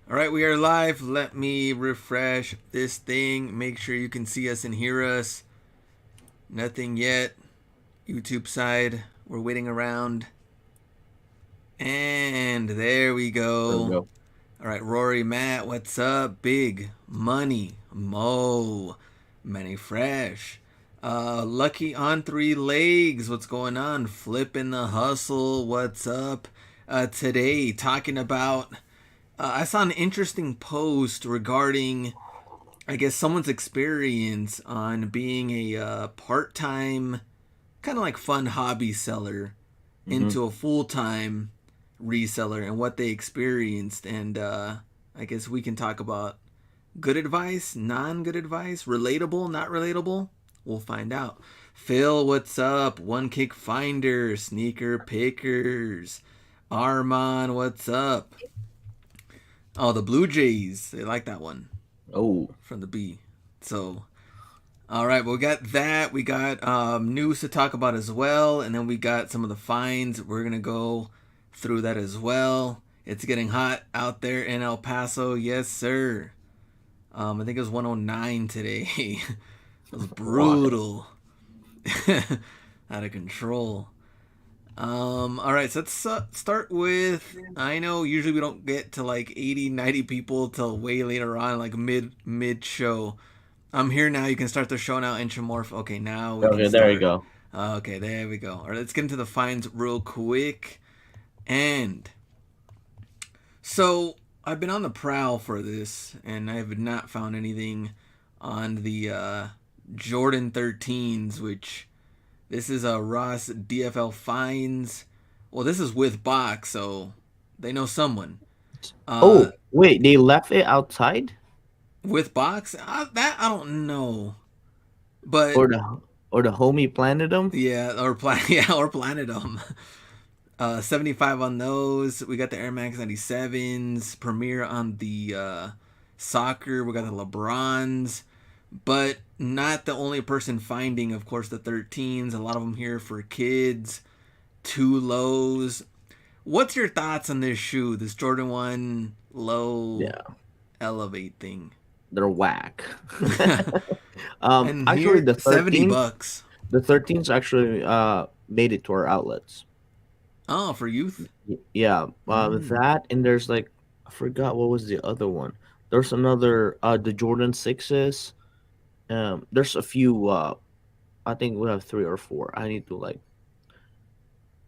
All right, we are live. Let me refresh this thing. Make sure you can see us and hear us. Nothing yet. YouTube side, we're waiting around. And there we There we go. go. All right, Rory, Matt, what's up? Big Money, Mo, Manny Fresh. Lucky on three legs. What's going on? Flipping the hustle. What's up? Today, talking about. I saw an interesting post regarding, I guess, someone's experience on being a part time, kind of like fun hobby seller hmm into a full time reseller and what they experienced. And I guess we can talk about good advice, non good advice, relatable, not relatable. We'll find out. Phil, what's up? One Kick Finder, Sneaker Pickers. Armand, what's up? Oh, the Blue Jays. They like that one Oh, from the B. So, all right, well, we got that. We got news to talk about as well. And then we got some of the fines. We're going to go through that as well. It's getting hot out there in El Paso. Yes, sir. I think it was 109 today. It was why? brutal. Out of control. All right, so let's start with. I know usually we don't get to like 80, 90 people till way later on, like mid show. I'm here now. You can start the show now, Intramorph. Okay, now we can Okay, there you start. go. Okay, there we go. All right, let's get into the fines real quick. And so I've been on the prowl for this, and I have not found anything on the Jordan 13s, which this is a Ross DFL fines. Well, this is with box, so they know someone. Uh, Oh, wait, they left it outside with box, that I don't know, but or the homie planted them? yeah, yeah, or Planet 75 on those. We got the Air Max 97s, Premiere on the soccer. We got the LeBrons, but not the only person finding, of course, the 13s. A lot of them here for kids. Two lows. What's your thoughts on this shoe, this Jordan 1 low Yeah, elevate thing? they're whack. And Actually, here, 70 bucks. the 13s actually made it to our outlets. Oh, for youth? Yeah, Mm. that and there's like I forgot what was the other one. There's another the Jordan 6s. There's a few. I think we have three or four. I need to like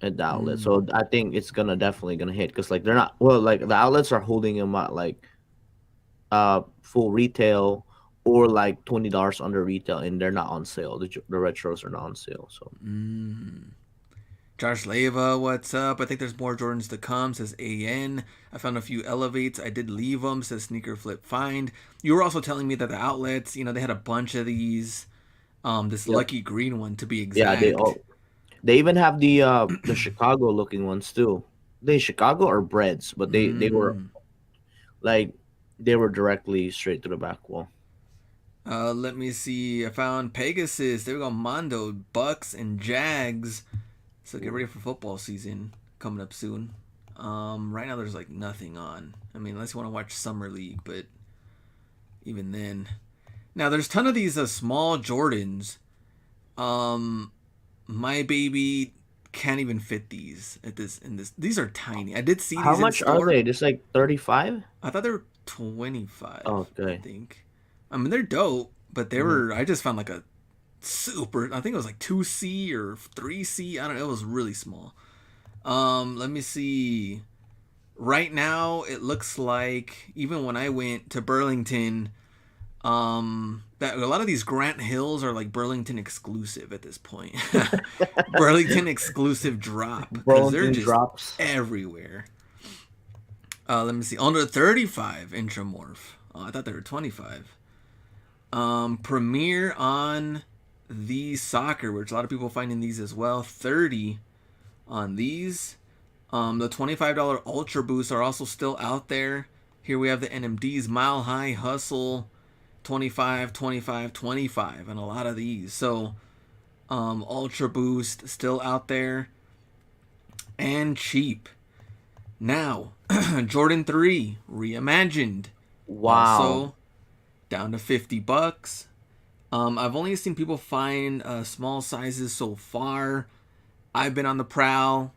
at the outlet. Mm. So I think it's gonna definitely gonna hit because like they're not well like the outlets are holding them at like full retail or like $20 under retail and they're not on sale. The retros are not on sale. So Mm. Josh Leva, what's up? I think there's more Jordans to come, says AN. I found a few elevates. I did leave them, says Sneaker Flip Find. You were also telling me that the outlets, they had a bunch of these. This yep. lucky green one to be Yeah, exact. they even have the Chicago looking ones too. They Chicago or breads, but they were Mm. like they were directly straight to the back wall. Let me see. I found Pegasus. There we go. Mondo, Bucks, and Jags. So get ready for football season coming up soon. Right now there's like nothing on. I mean, unless you want to watch Summer League, but even then. Now there's a ton of these small Jordans. Um, my baby can't even fit these at this in this. These are tiny. I did see How these in much are store. they? Just like 35? I thought they were 25. I Okay. think. I mean, they're dope, but they hmm were. I just found like a super. I think it was like 2C or 3C. I don't know. It was really small. Let me see. Right now, it looks like even when I went to Burlington, that a lot of these Grant Hills are like Burlington exclusive at this point. Burlington exclusive drop because they're Burlington just drops. everywhere. Let me see. Under 35 Intramorph. Oh, I thought they were 25. Premiere on the soccer, which a lot of people finding these as well. 30 on these. The $25 Ultra Boosts are also still out there. Here we have the NMDs, Mile High Hustle, 25, 25, 25, and a lot of these. So, Ultra Boost still out there and cheap. Now, Jordan 3 reimagined, Wow. also down to $50. I've only seen people find small sizes so far. I've been on the prowl,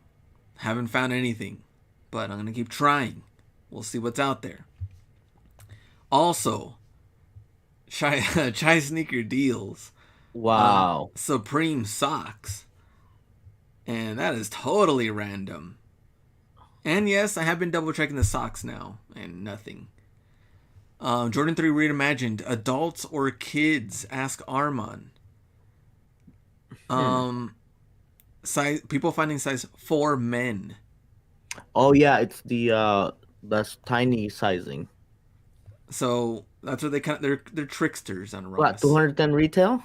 haven't found anything, but I'm gonna keep trying. We'll see what's out there. Also, chai sneaker deals, Wow. Supreme socks, and that is totally random. And yes, I have been double checking the socks now, and nothing. Jordan 3 reimagined, adults or kids? Ask Armon. Hmm. Size people finding size for men. Oh yeah, it's the that's tiny sizing. So that's what they kind of they're tricksters on What, Ross. 210 retail?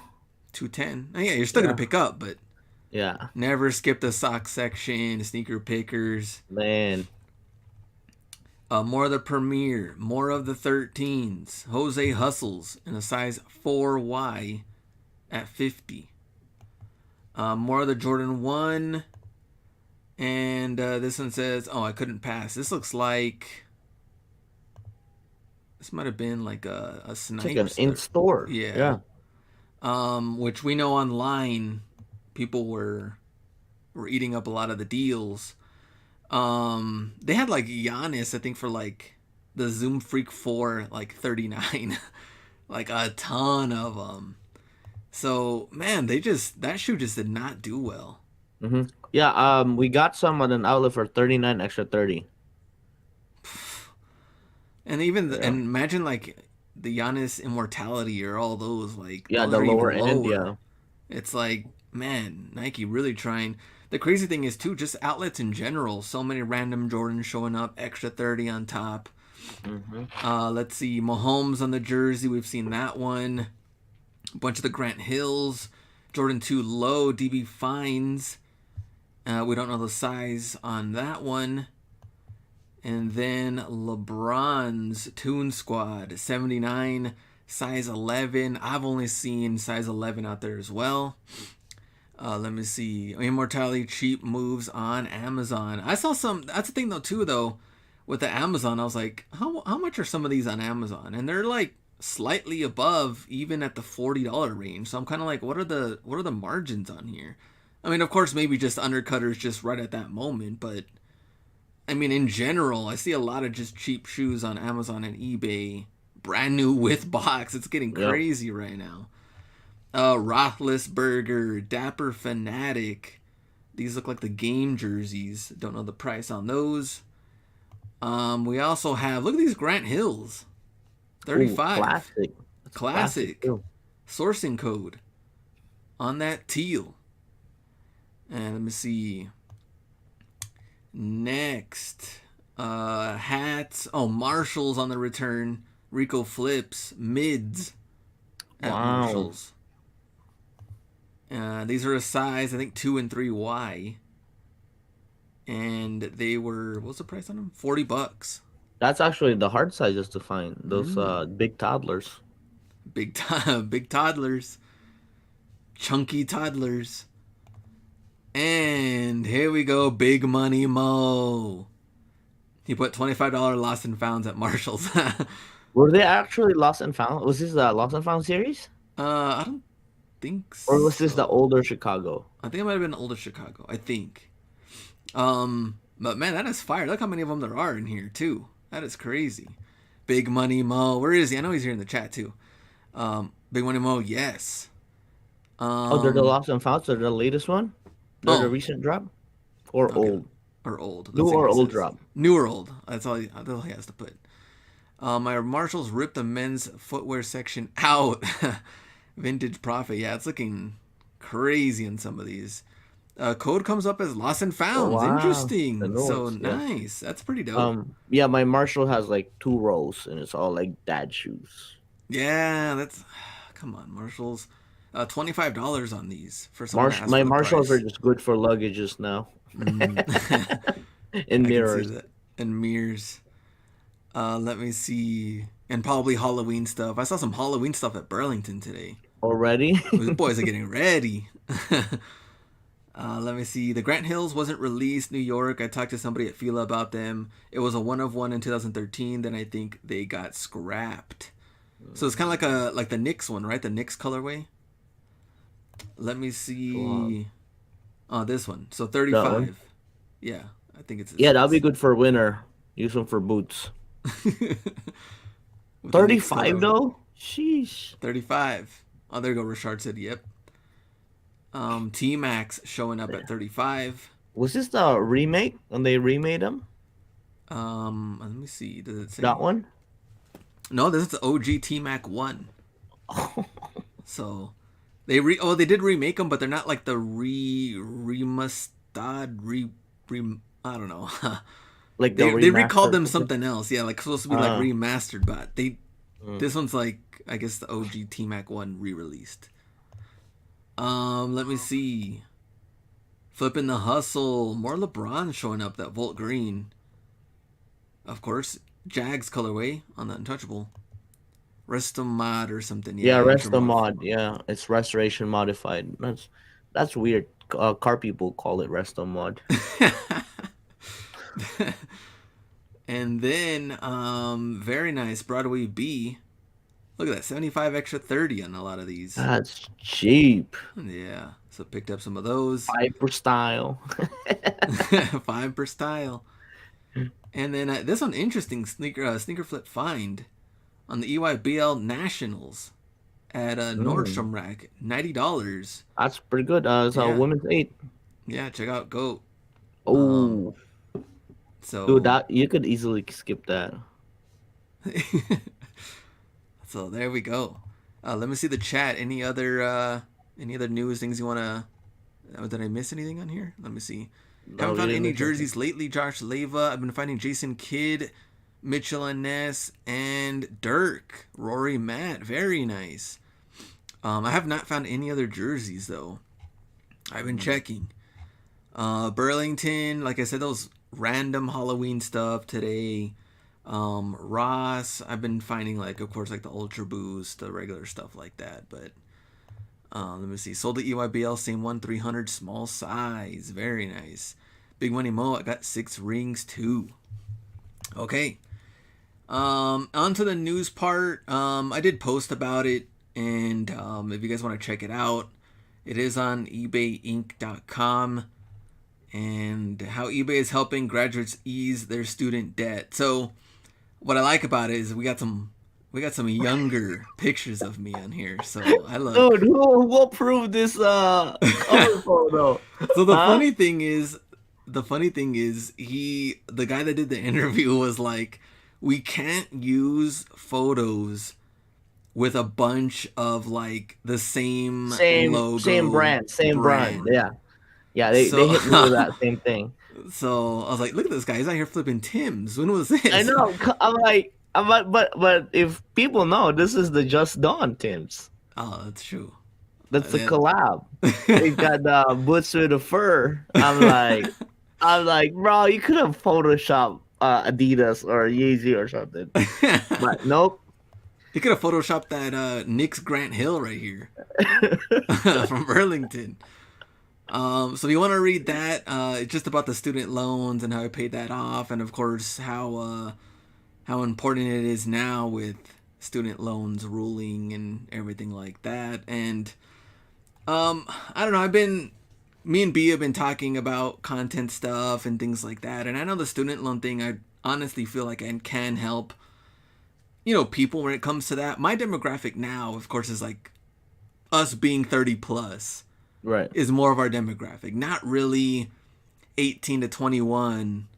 210. Oh, yeah, you're still gonna Yeah. pick up, but Yeah. never skip the sock section. Sneaker pickers. Man. More of the Premier, more of the 13s. Jose Hustles in a size 4Y at 50. More of the Jordan 1. And this one says, oh, I couldn't pass. This looks like. This might have been like a It's like an Snipes. in store. Yeah. Yeah. Which we know online people were eating up a lot of the deals. They had like Giannis, I think, for like the Zoom Freak 4, like 39. Like a ton of them. So, man, that shoe just did not do well. Yeah, we got some at an outlet for 39 extra 30. And even, Yeah. and imagine like the Giannis Immortality or all those, like, Yeah, those the are lower even end, lower. yeah. It's like, man, Nike really trying. The crazy thing is, too, just outlets in general. So many random Jordans showing up, extra 30 on top. Hmm. Let's see, Mahomes on the jersey. We've seen that one. A bunch of the Grant Hills. Jordan 2 low, DB Fines. We don't know the size on that one. And then LeBron's Toon Squad, 79, size 11. I've only seen size 11 out there as well. Let me see. Immortality cheap moves on Amazon. I saw some. That's the thing though too though. With the Amazon, I was like, how much are some of these on Amazon? And they're like slightly above, even at the $40 range. So I'm kind of like, what are the margins on here? I mean, of course, maybe just undercutters just right at that moment, but I mean, in general, I see a lot of just cheap shoes on Amazon and eBay, brand new with box. It's getting Yep. crazy right now. Roethlisberger, Dapper Fanatic. These look like the game jerseys. Don't know the price on those. We also have, look at these Grant Hills, Ooh, 35, classic. That's a classic classic, too. sourcing code on that teal. And let me see. Next, hats. Oh, Marshalls on the return. Rico Flips, mids at Wow. Marshalls. These are a size, I think, 2 and 3Y. And they were, what's the price on them? $40. That's actually the hard sizes to find. Those Mm. big toddlers. Big toddlers. Chunky toddlers. And here we go, Big Money Mo. He put $25 lost and founds at Marshalls. Were they actually lost and found? Was this the lost and found series? I don't think Or was this the so. older Chicago? I think it might have been older Chicago. I think. But man, that is fire. Look how many of them there are in here too. That is crazy. Big Money Mo. Where is he? I know he's here in the chat too. Big Money Mo. Yes. Oh, they're the Um. lost and found. They're the latest one. They're the Oh. recent drop or Okay. old, Or old. new Let's see what or he old says. drop. New or old. That's all he has to put. My Marshalls ripped the men's footwear section out. Vintage profit. Yeah, it's looking crazy in some of these. Code comes up as lost and Oh founds. wow, the Interesting. new So ones. Yeah. nice. That's pretty dope. Yeah, my Marshall has like two rows, and it's all like dad shoes. Yeah, that's. Come on, Marshalls. $25 on these for someone to ask My for the Marshalls are price. just good for luggages now Mm. and I can see mirrors. that. And mirrors. Let me see. And probably Halloween stuff. I saw some Halloween stuff at Burlington today. Already. These boys are getting ready. Let me see. The Grant Hills wasn't released. New York. I talked to somebody at Fila about them. It was a one of one in 2013. Then I think they got scrapped. So it's kind of like the Knicks one, right? The Knicks colorway. Let me Wow. see. Oh, this one. So That one. 35. Yeah, I think it's this Yeah, that'll be size. good for winter. Use them for boots. With the Knicks 35 colorway. though? Sheesh. 35. Oh, there you go. Richard said, yep. T Max showing up at 35. Was this the remake when they remade them? Let me see. Does it That say? one? No, this is the OG T Mac 1. So they did remake them, but they're not like the remustad I don't know. Like the They recalled remaster or them something? something else. Yeah, like supposed to be like Uh, remastered, but mm. this one's like I guess the OG T Mac 1 re-released. Let me see. Flipping the hustle. More LeBron showing up. That Volt Green, of course. Jags colorway on the Untouchable. Resto mod or something. Yeah, Yeah, rest the Intermod. mod. Yeah, it's restoration modified. That's weird. Car people call it resto mod. And then, very nice Broadway B. Look at that, 75 extra 30 on a lot of these. That's cheap. Yeah, so picked up some of those. Hyper style. 5 per style. And then this one interesting sneaker flip find on the EYBL Nationals at Mm, Nordstrom Rack, $90. that's pretty good. It's a Yeah, women's eight. yeah, check out Goat. Um, Oh, dude, so that you could easily skip that. so there we go. Let me see the chat. Any other news things you wanna? Did I miss anything on here? Let me see. No, Haven't you found didn't any miss anything. jerseys lately. Josh Leva. I've been finding Jason Kidd, Mitchell and Ness, and Dirk, Rory Matt. Very nice. I have not found any other jerseys though. I've been Mm. checking. Burlington, like I said, those random Halloween stuff today. Ross, I've been finding like, of course, like the Ultra Boost, the regular stuff like that. But let me see. Sold the EYBL, same one, 300, small size, very nice. Big Money Mo, I got 6 rings too. Okay. On to the news part. I did post about it, and if you guys want to check it out, it is on ebayinc.com and how eBay is helping graduates ease their student debt. So what I like about it is we got some younger pictures of me on here. So I Dude, look. who approved this cover photo? So Huh? the funny thing is the guy that did the interview was like, we can't use photos with a bunch of like the same Same logo brand, same brand. brand. Yeah. Yeah, they So hit me with that same thing. so I was like, look at this guy. He's out here flipping Tim's. When was I this? know. But if people know this is the Just Dawn Tims. Oh, that's true. That's the Yeah. collab. They got the boots with the fur. I'm like, bro, you could have photoshopped Adidas or Yeezy or something. But nope. He could have photoshopped that Nick's Grant Hill right here from Burlington. So if you want to read that, it's just about the student loans and how I paid that off, and of course how important it is now with student loans ruling and everything like that. And I don't know. Me and B have been talking about content stuff and things like that, and I know the student loan thing. I honestly feel like I can help people when it comes to that. My demographic now, of course, is like us being 30 plus Right. is more of our demographic, not really 18 to 21.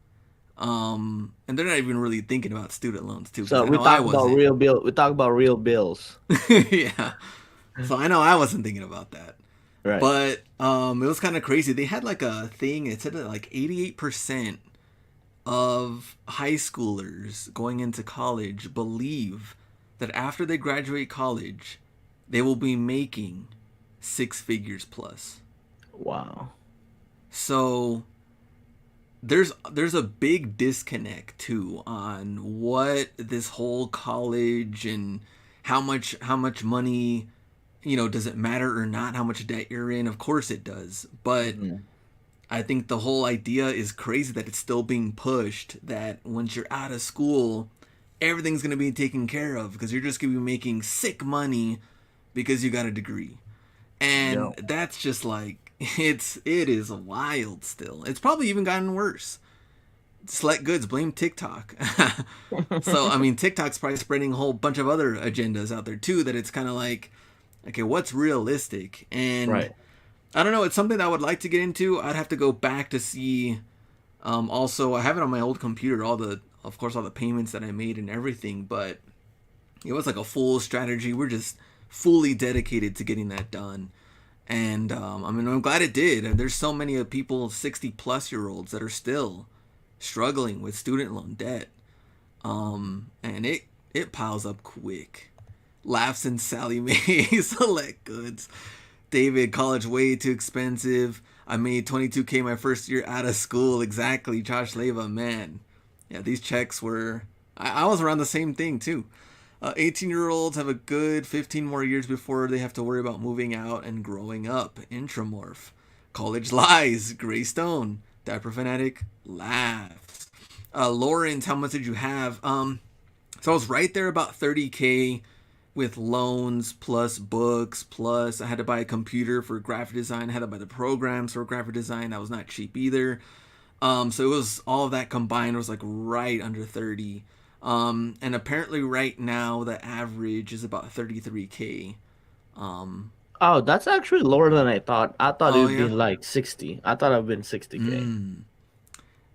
And they're not even really thinking about student loans too, because So I know I wasn't. we talk about real bills. Yeah, so I know I wasn't thinking about that. Right. But it was kind of crazy. They had like a thing. It said that like 88% of high schoolers going into college believe that after they graduate college, they will be making 6 figures plus. Wow. So there's a big disconnect too on what this whole college and how much money, does it matter or not how much debt you're in? Of course it does, but Mhm. I think the whole idea is crazy that it's still being pushed. That once you're out of school, everything's gonna be taken care of because you're just gonna be making sick money because you got a degree, Yeah. and that's just like it is wild. Still, it's probably even gotten worse. Select goods blame TikTok. So I mean, TikTok's probably spreading a whole bunch of other agendas out there too. That it's kind of like, okay, what's realistic? And Right. I don't know. It's something that I would like to get into. I'd have to go back to see. Also, I have it on my old computer. Of course, all the payments that I made and everything. But it was like a full strategy. We're just fully dedicated to getting that done. And I mean, I'm glad it did. And there's so many of people, 60+ year olds, that are still struggling with student loan debt. And it piles up quick. Laughs and Sally Mae select goods. David, college way too expensive. I made 22K my first year out of school. Exactly, Josh Leva, man. Yeah, these checks were. I was around the same thing too. 18-year-olds have a good 15 more years before they have to worry about moving out and growing up. Intramorph. College lies. Gray Stone. Diaper Fanatic laughs. Lawrence, how much did you have? So I was right there about 30K with loans plus books plus I had to buy a computer for graphic design. I had to buy the programs for graphic design. That was not cheap either. So it was all of that combined. It was like right under 30. And apparently right now the average is about 33K. Um, Oh, that's actually lower than I thought. I thought it oh would be yeah. like 60. I thought it'd been 60K. Mm.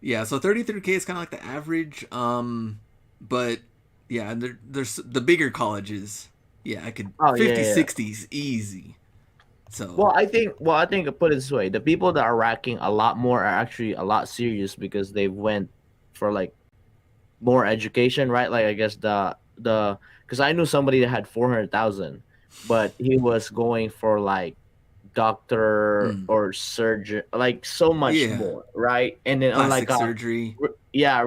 Yeah, so 33K is kind of like the average. But yeah, there's the bigger colleges. Yeah, I could Oh yeah, 50, yeah. 60s easy. So, Well, I think I put it this way: the people that are racking a lot more are actually a lot serious because they went for like more education, right? Like I guess the because I knew somebody that had 400,000, but he was going for like doctor mm, or surgeon, like so much yeah, more, right? And then plastic surgery. yeah,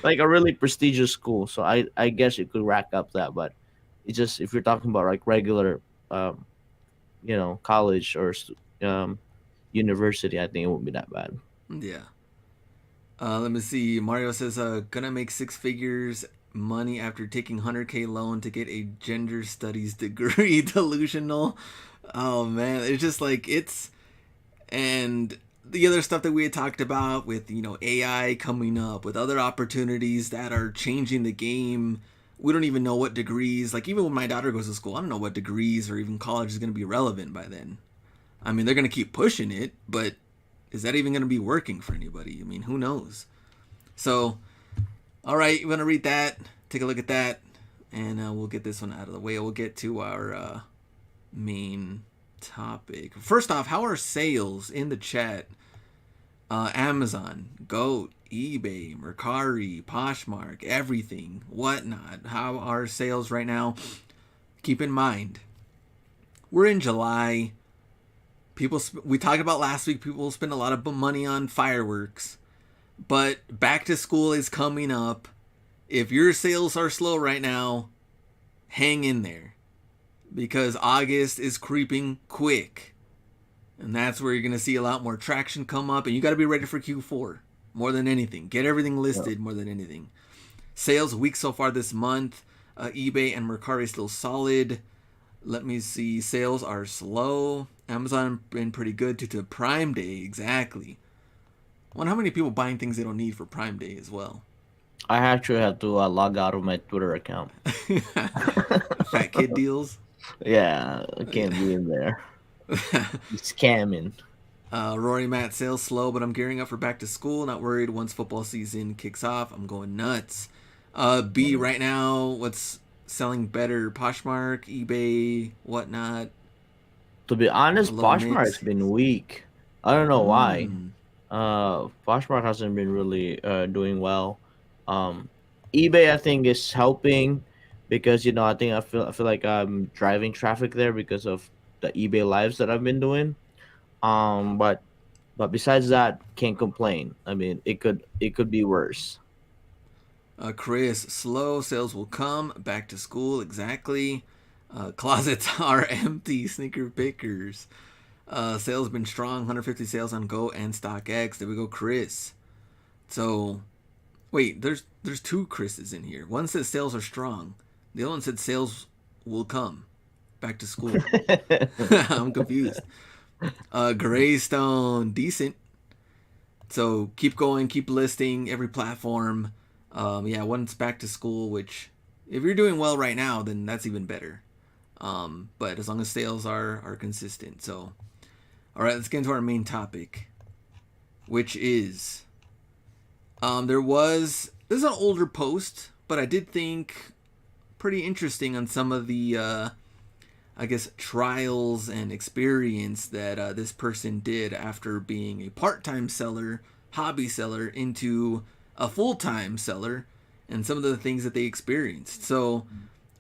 like a really prestigious school. So I guess you could rack up that, but it's just if you're talking about like regular, um, college or um, university, I think it won't be that bad. Yeah. Let me see. Mario says, gonna make six figures money after taking 100K loan to get a gender studies degree. Delusional. Oh man, it's just like and the other stuff that we had talked about with AI coming up with other opportunities that are changing the game. We don't even know what degrees. Like even when my daughter goes to school, I don't know what degrees or even college is gonna be relevant by then. I mean, they're gonna keep pushing it, but is that even gonna be working for anybody? I mean, who knows? So, all right, you want to read that? Take a look at that, and we'll get this one out of the way. We'll get to our main topic. First off, how are sales in the chat? Amazon, Goat, eBay, Mercari, Poshmark, everything, whatnot. How are sales right now? Keep in mind, we're in July. We talked about last week. People spend a lot of money on fireworks. But back to school is coming up. If your sales are slow right now, hang in there because August is creeping quick. And that's where you're going to see a lot more traction come up. And you got to be ready for Q4 more than anything. Get everything Yeah. listed more than anything. Sales week so far this month. eBay and Mercari still solid. Let me see. Sales are slow. Amazon been pretty good due to Prime Day. Exactly. I wonder how many people buying things they don't need for Prime Day as well. I actually have to log out of my Twitter account. Fat kid deals. Yeah, I can't Yeah. be in there. It's scamming. Rory Matt sales slow, but I'm gearing up for back to school. Not worried once football season kicks off. I'm going nuts. B Mm. right now, what's selling better? Poshmark, eBay, whatnot. To be A honest, little Poshmark's mixed. been weak. I don't know why. Mm. Poshmark hasn't been really doing well. Um, eBay I think is helping because I feel like I'm driving traffic there because of the eBay lives that I've been doing. But besides that, can't complain. I mean, it could be worse. Chris, slow sales will come. Back to school, exactly. Closets are empty. Sneaker pickers. Sales been strong, 150 sales on Go and StockX. There we go, Chris. So wait, there's two Chris's in here. One says sales are strong. The other one said sales will come. Back to school. I'm confused. Greystone, decent. So keep going, keep listing every platform. Yeah, one's back to school, which if you're doing well right now, then that's even better. But as long as sales are consistent. So, all right, let's get into our main topic, which is this is an older post, but I did think pretty interesting on some of the I guess trials and experience that this person did after being a part-time seller, hobby seller, into a full-time seller, and some of the things that they experienced. So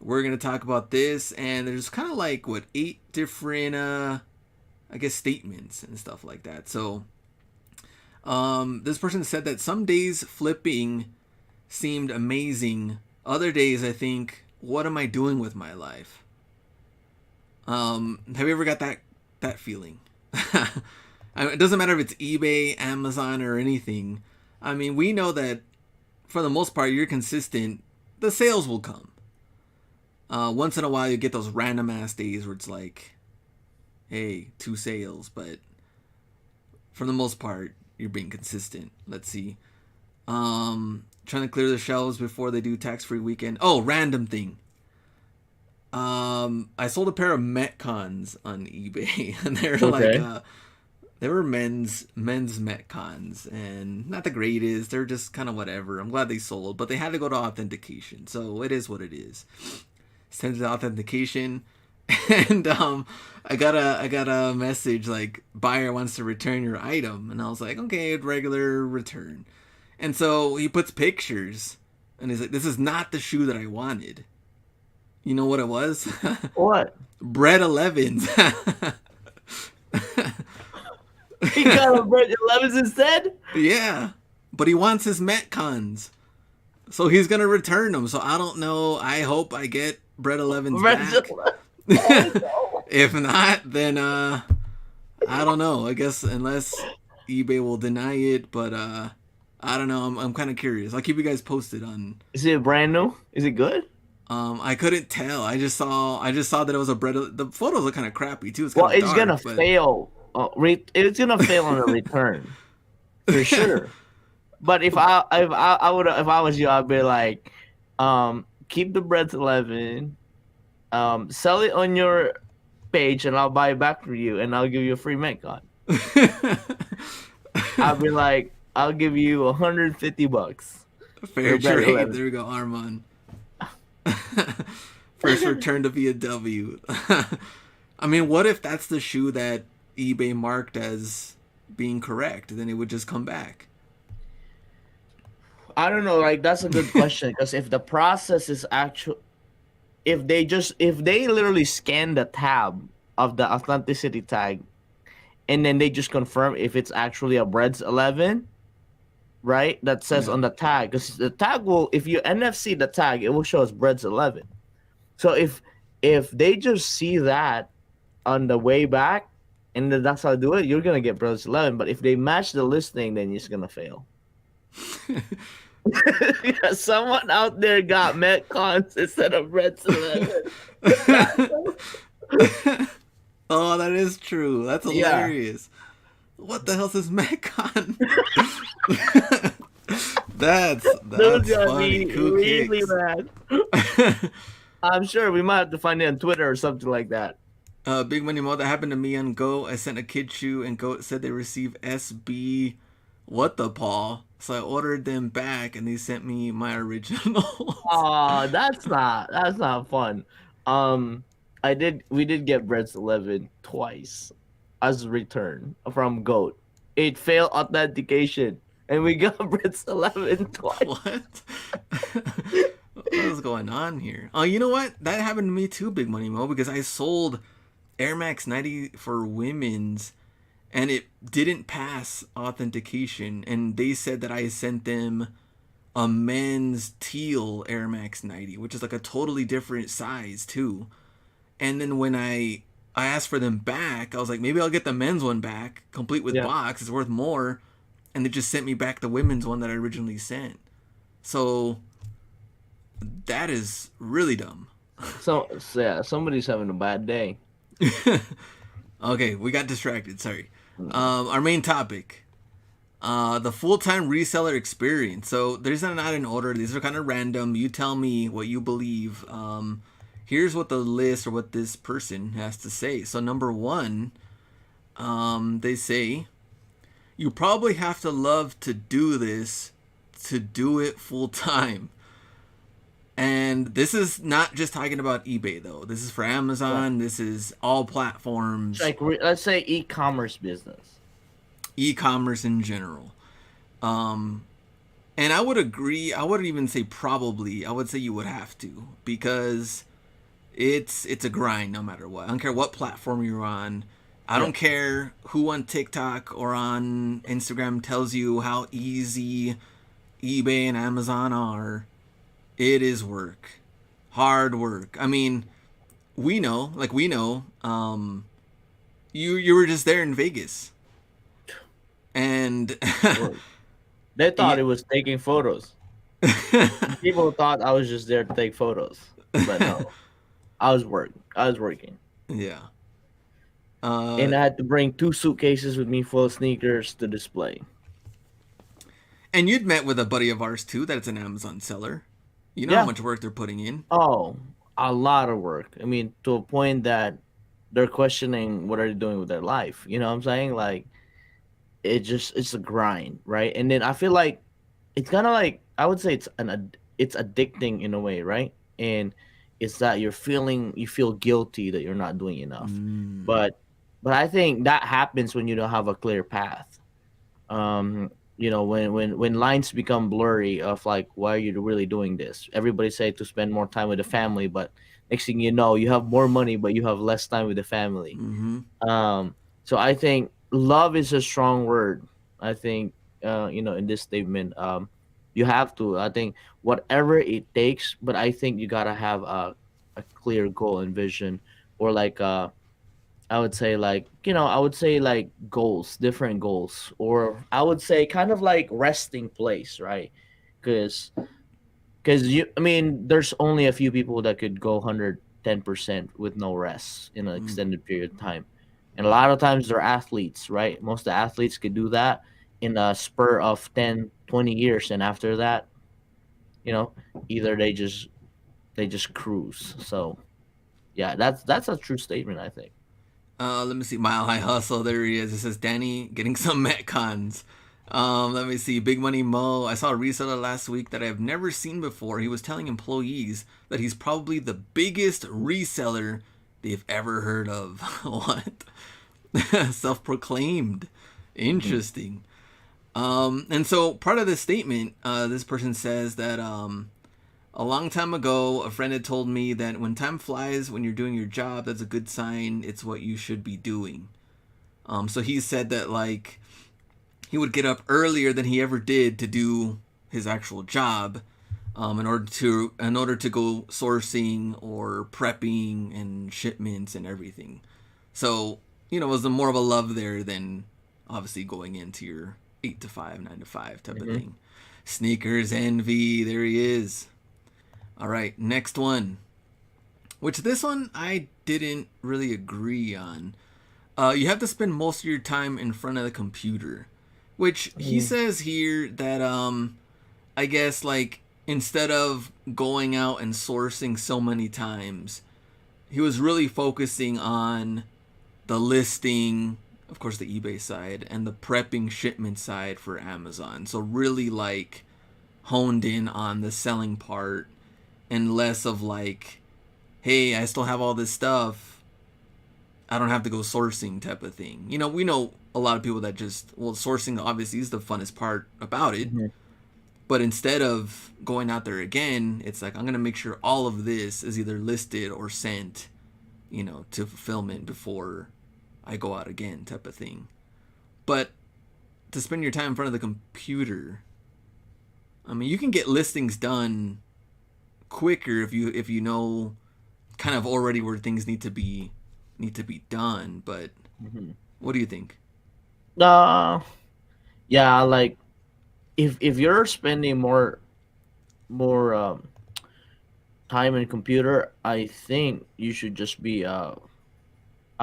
we're gonna talk about this, and there's kind of like what 8 different I guess statements and stuff like that. So this person said that some days flipping seemed amazing. Other days I think, what am I doing with my life? Have you ever got that feeling? I mean, it doesn't matter if it's eBay, Amazon, or anything. I mean, we know that for the most part, you're consistent. The sales will come. Once in a while, you get those random ass days where it's like, hey, 2 sales, but for the most part, you're being consistent. Let's see. Trying to clear the shelves before they do tax-free weekend. Oh, random thing. I sold a pair of Metcons on eBay, and they're like, Okay. they were men's Metcons, and not the greatest. They're just kind of whatever. I'm glad they sold, but they had to go to authentication, so it is what it is. Sent to authentication, and I got a message like buyer wants to return your item, and I was like, okay, regular return. And so he puts pictures, and he's like, this is not the shoe that I wanted. You know what it was? What? Bread 11s. He got a Red 11s instead? Yeah, but he wants his Metcons, so he's gonna return them. So I don't know. I hope I get Bread 11s Red back. 11. Oh, no. If not, then I don't know. I guess unless eBay will deny it, but I don't know. I'm kind of curious. I'll keep you guys posted on. Is it brand new? Is it good? I couldn't tell. I just saw that it was a bread. The photos look kind of crappy too. It's Well, kind of it's dark, gonna but fail. It's gonna fail on the return for sure. But if I was you, I'd be like, keep the bread 11, sell it on your page, and I'll buy it back for you, and I'll give you a free Metcon. I'll be like, I'll give you $150 for fair your bread trade. 11. There we go, Armand. First return to be a W. I mean, what if that's the shoe that eBay marked as being correct? Then it would just come back. I don't know. Like that's a good question because if the process is actual, if they literally scan the tab of the authenticity tag and then they just confirm if it's actually a Breads 11, right? That says Yeah. on the tag because the tag will, if you NFC the tag, it will show us Breads 11. So if they just see that on the way back and then that's how to do it, you're gonna get Breads 11. But if they match the listing, then it's gonna fail. Yeah, someone out there got Metcons instead of Breads 11. Oh, that is true. That's Yeah. hilarious. What the hell's this Metcon? Dude's That's gonna funny. be Cool really kicks. mad. I'm sure we might have to find it on Twitter or something like that. Big Money Mo, that happened to me on Go. I sent a kid shoe and Go said they received SB. What the paw? So I ordered them back and they sent me my originals. Oh, that's not fun. Um, we did get Brett's 11 twice as a return from Goat. It failed authentication, and we got Brett's 11 twice. What? What is going on here? Oh, you know what? That happened to me too, Big Money Mo, because I sold Air Max 90 for women's and it didn't pass authentication. And they said that I sent them a men's teal Air Max 90, which is like a totally different size too. And then when I I asked for them back. I was like, maybe I'll get the men's one back, complete with Yeah. box. It's worth more. And they just sent me back the women's one that I originally sent. So that is really dumb. So yeah, somebody's having a bad day. Okay, we got distracted. Sorry. Mm. Our main topic, the full-time reseller experience. So there's not an order. These are kind of random. You tell me what you believe. Here's what the list or what this person has to say. So number one, they say you probably have to love to do this to do it full time. And this is not just talking about eBay though. This is for Yeah. Amazon. This is all It's platforms, like let's say e-commerce business. e-commerce in general. Um, and I would agree. I wouldn't even say probably. I would say you would have to because it's a grind no matter what. I don't care what platform you're on. I Yeah. don't care who on TikTok or on Instagram tells you how easy eBay and Amazon are. It is work, hard work. I mean, we know. You were just there in Vegas, and Well, they thought yeah, it was taking photos. People thought I was just there to take photos, but no, I was working. I was working, yeah. and Uh, I had to bring 2 suitcases with me full of sneakers to display. and you'd met with a buddy of ours too. That's an Amazon seller. You know how Yeah. much work they're putting in. Oh, a lot of work. I mean, to a point that they're questioning what are they doing with their life. You know what I'm saying? Like it's a grind, right? And then I feel like it's kind of like I would say it's addicting in a way, right? And it's that you feel guilty that you're not doing enough, Mm. but I think that happens when you don't have a clear path. When lines become blurry of like why are you really doing this? Everybody say to spend more time with the family, but next thing you know, you have more money, but you have less time with the family. Mm-hmm. So I think love is a strong word. I think in this statement, you have to. I think whatever it takes, but I think you gotta have a clear goal and vision, or like I would say like goals, different goals, or I would say kind of like resting place, right? Because I mean, there's only a few people that could go 110% with no rest in an Mm. extended period of time. And a lot of times they're athletes, right? Most of the athletes could do that in a spur of 10, 20 years. And after that, you know, either they just cruise. So yeah, that's a true statement, I think. Let me see. Mile High Hustle. There he is. It says Danny getting some Metcons. Let me see. Big Money Mo. I saw a reseller last week that I have never seen before. He was telling employees that he's probably the biggest reseller they've ever heard of. What? Self proclaimed. Hmm. Interesting. And so part of this statement, this person says that a long time ago, a friend had told me that when time flies when you're doing your job, that's a good sign. It's what you should be doing. So he said that like he would get up earlier than he ever did to do his actual job, in order to go sourcing or prepping and shipments and everything. So it was more of a love there than obviously going into your 8 to 5, 9 to 5 type of Hmm. thing. Sneakers envy. There he is. All right, next one. Which this one I didn't really agree on. You have to spend most of your time in front of the computer, which he Hmm. says here that I guess like instead of going out and sourcing so many times, he was really focusing on the listing, of course, the eBay side, and the prepping shipment side for Amazon. So really like honed in on the selling part and less of like, hey, I still have all this stuff. I don't have to go sourcing type of thing. We know a lot of people that just, well, sourcing obviously is the funnest part about it. Hmm. But instead of going out there again, it's like, I'm going to make sure all of this is either listed or sent, to fulfillment before I go out again type of thing. But to spend your time in front of the computer, I mean, you can get listings done quicker if you know kind of already where things need to be need to be done. But Mhm. what do you think? Uh, yeah, like if you're spending more time in computer, I think you should just be I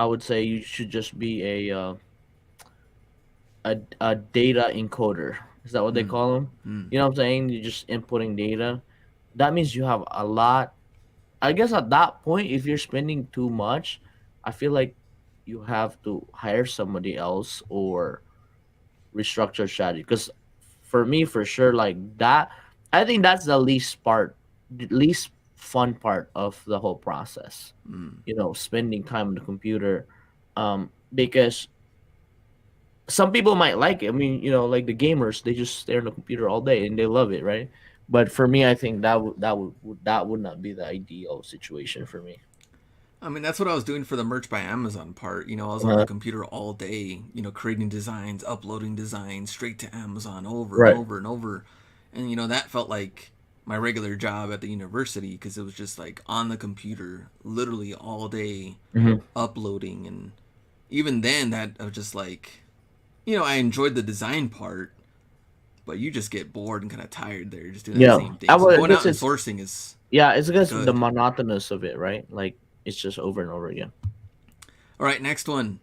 would say you should just be a data encoder. Is that what they Mm, call them? mm. You know what I'm saying? You're just inputting data. That means you have a lot. I guess at that point, if you're spending too much, I feel like you have to hire somebody else or restructure strategy. Because for me, for sure, like that, I think that's the least fun part of the whole process. You know, spending time on the computer, because some people might like it. I mean, you know, like the gamers, they just stare on the computer all day and they love it, right? But for me, I think that would not be the ideal situation for me. I mean, that's what I was doing for the merch by Amazon part. I was on the Uh-huh. computer all day, creating designs, uploading designs straight to Amazon over and Right. over and over. And, that felt like my regular job at the university because it was just like on the computer literally all day Hmm. uploading. And even then, that I was just like, I enjoyed the design part, but you just get bored and kind of tired there just doing that Yeah, same I thing. So would. I going guess out and it's sourcing is yeah, it's because the good. monotonous of it, right? Like it's just over and over again. All right, next one.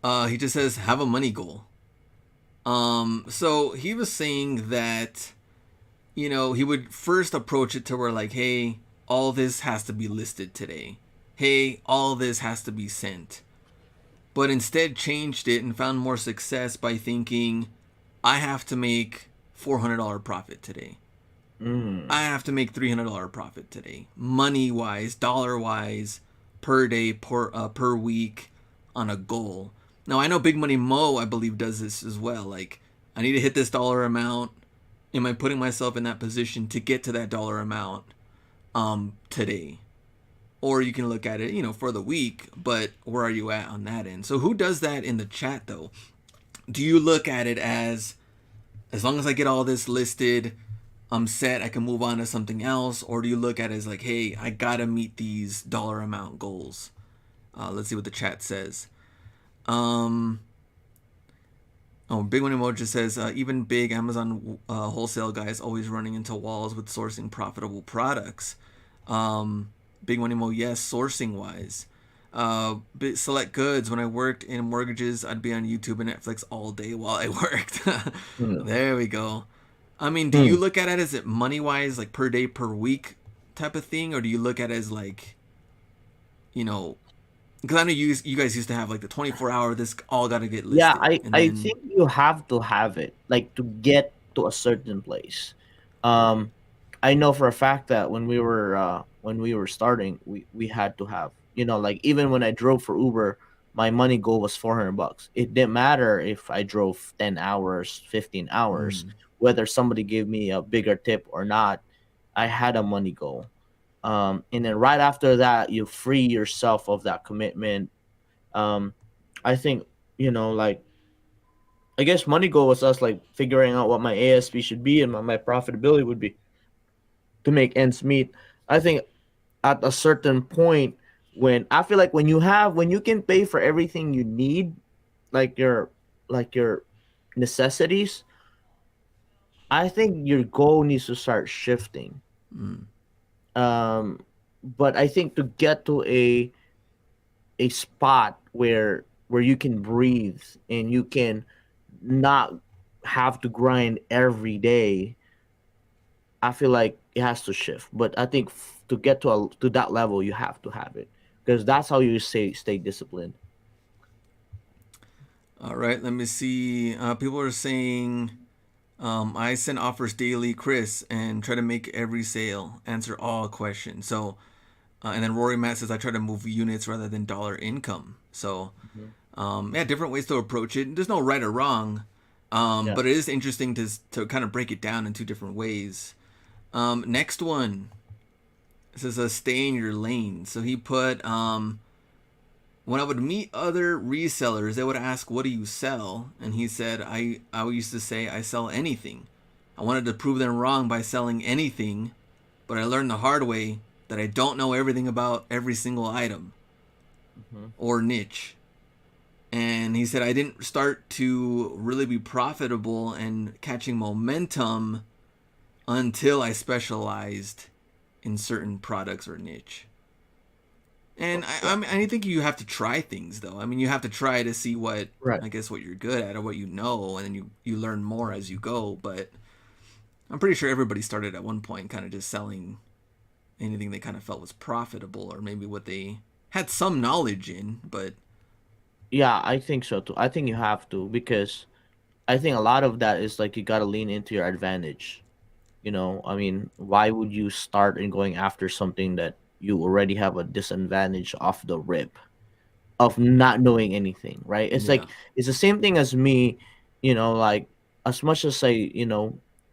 He just says, have a money goal. So he was saying that, he would first approach it to where like, hey, all this has to be listed today. Hey, all this has to be sent. But instead changed it and found more success by thinking, I have to make $400 profit today. Mm. I have to make $300 profit today. Money wise, dollar wise, per day, per week on a goal. Now I know Big Money Mo, I believe, does this as well. Like, I need to hit this dollar amount. Am I putting myself in that position to get to that dollar amount today? Or you can look at it, for the week, but where are you at on that end? So who does that in the chat though? Do you look at it as long as I get all this listed, I'm set, I can move on to something else? Or do you look at it as like, hey, I gotta meet these dollar amount goals? Let's see what the chat says. Um, Big One Emoji says, even big Amazon wholesale guys always running into walls with sourcing profitable products. Big One Emo, yes, sourcing wise. Select goods. When I worked in mortgages, I'd be on YouTube and Netflix all day while I worked. Mm. There we go. I mean, do you Hmm. look at it as it money wise, like per day, per week type of thing, or do you look at it as like, you know, because I know you guys used to have like the 24-hour. This all got to get Yeah, listed, and I then think you have to have it like to get to a certain place. Um, I know for a fact that when we were starting, we had to have, you know, like even when I drove for Uber, my money goal was 400 bucks. It didn't matter if I drove 10 hours, 15 hours, mm, whether somebody gave me a bigger tip or not. I had a money goal. And then right after that, you free yourself of that commitment. um I think, you know, like I guess money goal was us like figuring out what my ASP should be and what my profitability would be to make ends meet. I think at a certain point, when I feel like when you can pay for everything you need, like your necessities, I think your goal needs to start shifting. mm. um but I think to get to a spot where you can breathe and you can not have to grind every day, I feel like it has to shift. But I think to get to that level, you have to have it because that's how you stay disciplined. All right, let me see. People are saying, I send offers daily, Chris, and try to make every sale, answer all questions. So, and then Rory Matt says, I try to move units rather than dollar income. So, Mhm. yeah, different ways to approach it. There's no right or wrong, Yeah. but it is interesting to kind of break it down in two different ways. Next one, it says, stay in your lane. So he put, when I would meet other resellers, they would ask, what do you sell? And he said, I used to say, I sell anything. I wanted to prove them wrong by selling anything, but I learned the hard way that I don't know everything about every single item. Hmm. or niche. And he said, I didn't start to really be profitable and catching momentum until I specialized in certain products or niche. And Yeah. I think you have to try things though. I mean, you have to try to see what, Right. I guess, what you're good at or what you know, and then you learn more as you go. But I'm pretty sure everybody started at one point kind of just selling anything they kind of felt was profitable or maybe what they had some knowledge in. But Yeah, I think so too. I think you have to, because I think a lot of that is like you got to lean into your advantage. I mean, why would you start in going after something that you already have a disadvantage off the rip? Of not knowing anything, right? It's yeah, like it's the same thing as me, like as much as I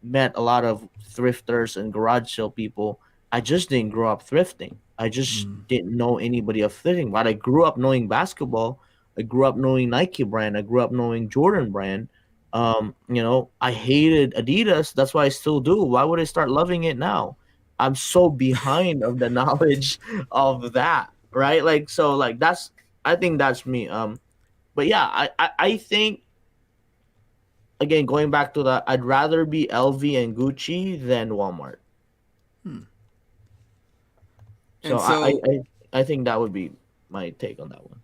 met a lot of thrifters and garage sale people, I just didn't grow up thrifting. I just mm, didn't know anybody of thrifting. But I grew up knowing basketball. I grew up knowing Nike brand. I grew up knowing Jordan brand. I hated Adidas. That's why I still do. Why would I start loving it now? I'm so behind of the knowledge of that, right? Like so, like I think that's me. But yeah, I think again going back to that, I'd rather be LV and Gucci than Walmart. hmm. So And I I so I, I think that would be my take on that one.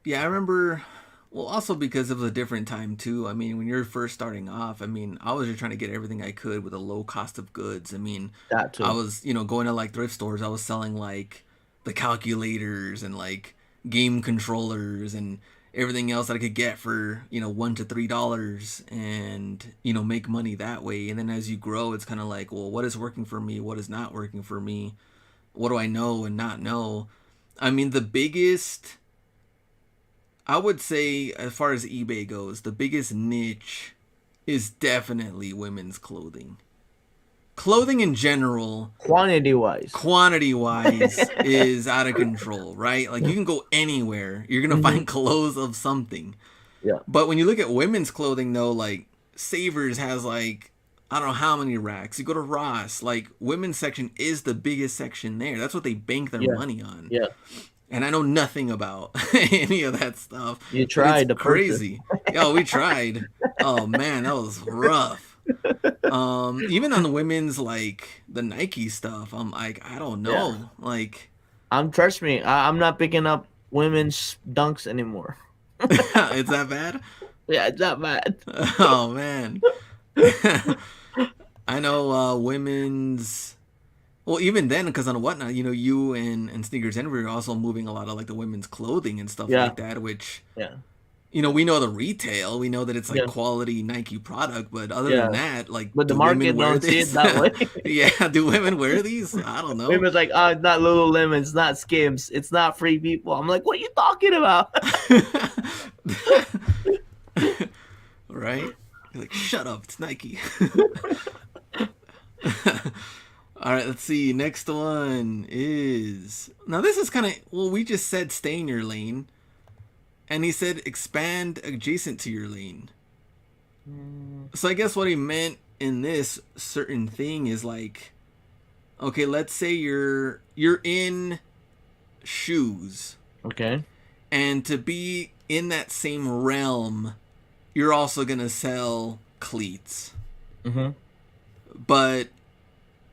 yeah, I remember. Well, also because of the different time too. I mean, when you're first starting off, I mean, I was just trying to get everything I could with a low cost of goods. I mean, That I too. was going to like thrift stores. I was selling like the calculators and like game controllers and everything else that I could get for $1 to $3, and make money that way. And then as you grow, it's kind of like, well, what is working for me? What is not working for me? What do I know and not know? I mean, the biggest, I would say, as far as eBay goes, the biggest niche is definitely women's clothing. Clothing in general, Quantity wise. quantity wise, is out of control, right? Like you can go anywhere, you're gonna Mm-hmm. find clothes of something. Yeah. But when you look at women's clothing, though, like Savers has like I don't know how many racks. You go to Ross, like women's section is the biggest section there. That's what they bank their Yeah. money on. Yeah. And I know nothing about any of that stuff, You but it's tried the purchase. crazy. Yo, we tried. Oh man, that was rough. Even on the women's like the Nike stuff, I'm like, I don't Yeah. know. Like, Trust me, I'm not picking up women's dunks anymore. it's that bad? Yeah, it's not bad. Oh man. I know women's. Well, even then, because on Whatnot, you and Sneakers Envy are also moving a lot of like the women's clothing and stuff Yeah. like that, which Yeah. we know the retail, we know that it's like Yeah. quality Nike product, but other than Yeah. that, like, But the do women market wear don't see it this? that way. Yeah, do women wear these? I don't know. Women's like, oh, it's not Lululemon, it's not Skims, it's not Free People. I'm like, what are you talking about? Right? You're like, shut up, it's Nike. All right, let's see. Next one is now. This is kind of well. We just said stay in your lane, and he said expand adjacent to your lane. Mm, So I guess what he meant in this certain thing is like, okay, let's say you're in shoes, okay. and to be in that same realm, you're also gonna sell cleats, Mm-hmm. but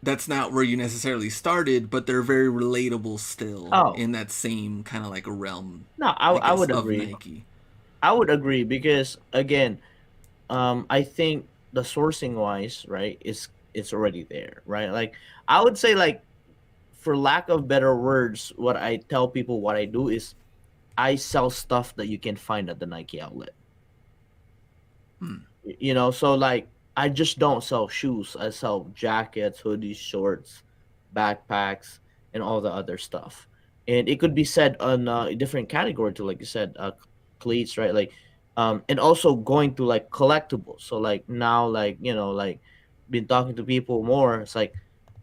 that's not where you necessarily started, but they're very relatable still Oh, in that same kind of like a realm, no, I I guess, would of agree. Nike. I would agree because again, I think the sourcing wise, right, is it's already there, right? Like I would say, like for lack of better words, what I tell people what I do is I sell stuff that you can find at the Nike outlet. Hmm. So like I just don't sell shoes. I sell jackets, hoodies, shorts, backpacks, and all the other stuff. And it could be said on a different category too, like you said, cleats, right? Like, and also going to like collectibles. So like now, like like been talking to people more. It's like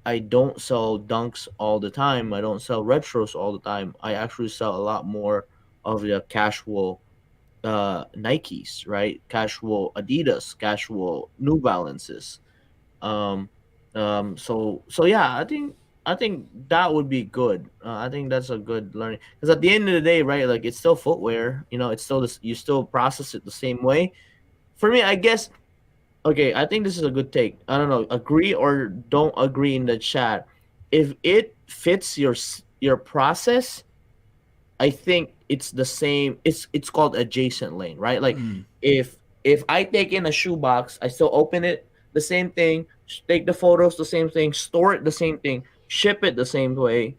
I don't sell dunks all the time. I don't sell retros all the time. I actually sell a lot more of the casual Nikes, right? Casual Adidas, casual New Balances. Um, so yeah, I think I think that would be good. I think that's a good learning because at the end of the day, right? Like it's still footwear. You know, it's still this. You still process it the same way. For me, I guess. Okay, I think this is a good take. I don't know. Agree or don't agree in the chat. If it fits your process, I think it's the same. It's called adjacent lane, right? Like Mm, if I take in a shoebox, I still open it the same thing, take the photos the same thing, store it the same thing, ship it the same way.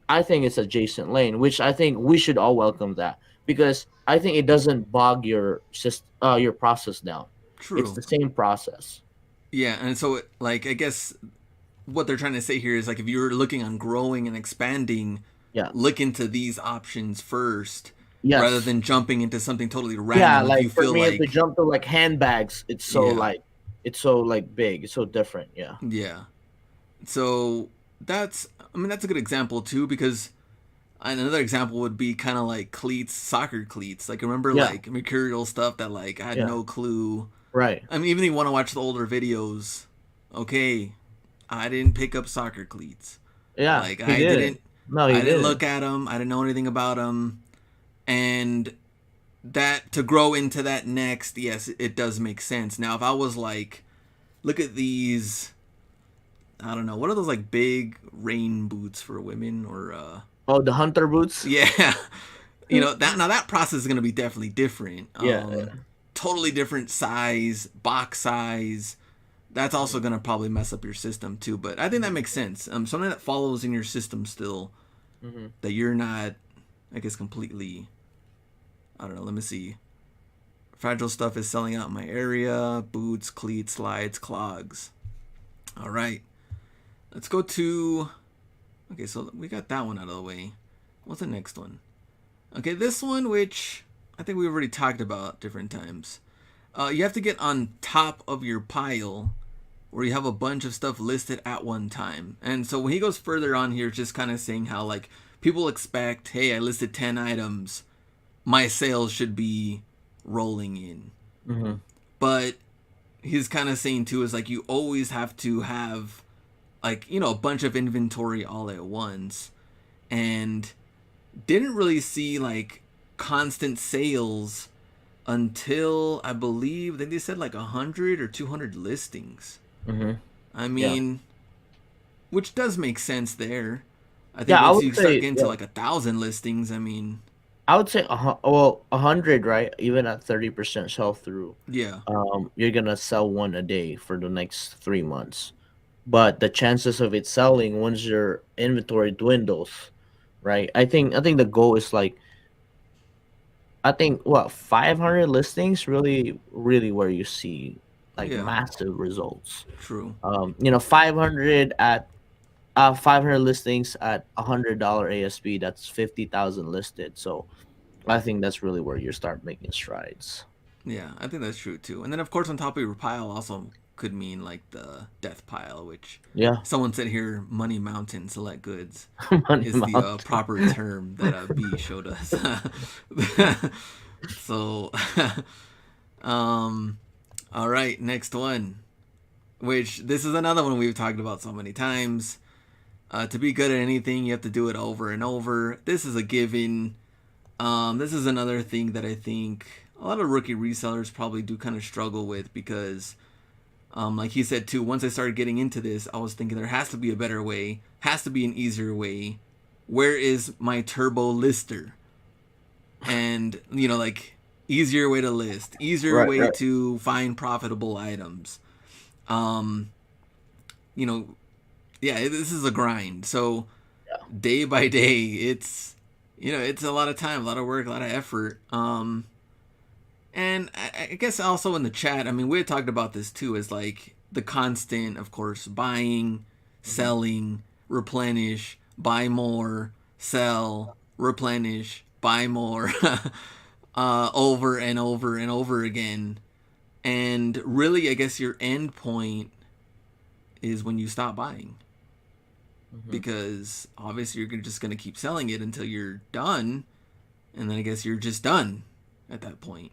I think it's adjacent lane, which I think we should all welcome that because I think it doesn't bog your process down. It's true. the same process. Yeah, and so like I guess what they're trying to say here is like if you're looking on growing and expanding, Yeah. look into these options first rather Yes. than jumping into something totally Yeah, random if like you for feel me to like jump to like handbags, yeah, it's so like big, it's so different. Yeah. yeah. So that's I mean that's a good example too because another example would be kind of like cleats, soccer cleats. Like remember Yeah. like mercurial stuff that like I had Yeah. no clue. Right. I mean even if you want to watch the older videos, okay, I didn't pick up soccer cleats. Yeah. Like He didn't. No, he I didn't didn't. look at them. I didn't know anything about them. And that to grow into that next, yes, it does make sense. Now, if I was like, look at these, I don't know, what are those like big rain boots for women or Oh, the hunter boots. yeah, you know that now that process is gonna be definitely different. Yeah. Totally different size, box size. That's also Mhm. gonna probably mess up your system too. But I think that makes sense. Something that follows in your system still Mhm. that you're not, I guess, completely. I don't know. Let me see. Fragile stuff is selling out in my area. Boots, cleats, slides, clogs. All right. Let's go to. Okay, so we got that one out of the way. What's the next one? Okay, this one, which I think we already talked about different times. You have to get on top of your pile where you have a bunch of stuff listed at one time. And so when he goes further on here, just kind of saying how, like, people expect, hey, I listed 10 items, my sales should be rolling in. Mhm. But he's kind of saying too is like you always have to have like you know a bunch of inventory all at once, and didn't really see like constant sales until I believe I think they said like 100 or 200 listings. Mhm. I Yeah. mean, which does make sense there. I think Yeah, I once would you start say getting to yeah. like 1,000 listings, I mean, I would say well, 100, right? Even at 30% sell through, yeah, you're gonna sell one a day for the next 3 months. But the chances of it selling once your inventory dwindles, right? I think the goal is like I think what 500 listings really where you see like yeah, massive results. true. 500 at 500 listings at $100 ASP. That's 50,000 listed. So I think that's really where you start making strides. Yeah, I think that's true too. And then, of course, on top of your pile also could mean like the death pile, which Yeah, someone said here, Money Mountain Select Goods money is the amount. proper term that B showed us. So, um, all right, next one, which this is another one we've talked about so many times. To be good at anything, you have to do it over and over. This is a given. This is another thing that I think a lot of rookie resellers probably do kind of struggle with because, like he said too, once I started getting into this, I was thinking there has to be a better way, has to be an easier way. Where is my turbo lister? And, you know, like easier way to list, easier Right, way right. to find profitable items. Um, you know, yeah, this is a grind. So Yeah. day by day, it's it's a lot of time, a lot of work, a lot of effort. And I guess also in the chat, I mean, we had talked about this too, is like the constant, of course, buying, Hmm. selling, replenish, buy more, sell, replenish, buy more, over and over and over again. And really, I guess your end point is when you stop buying. Hmm. Because obviously you're just going to keep selling it until you're done. And then I guess you're just done at that point.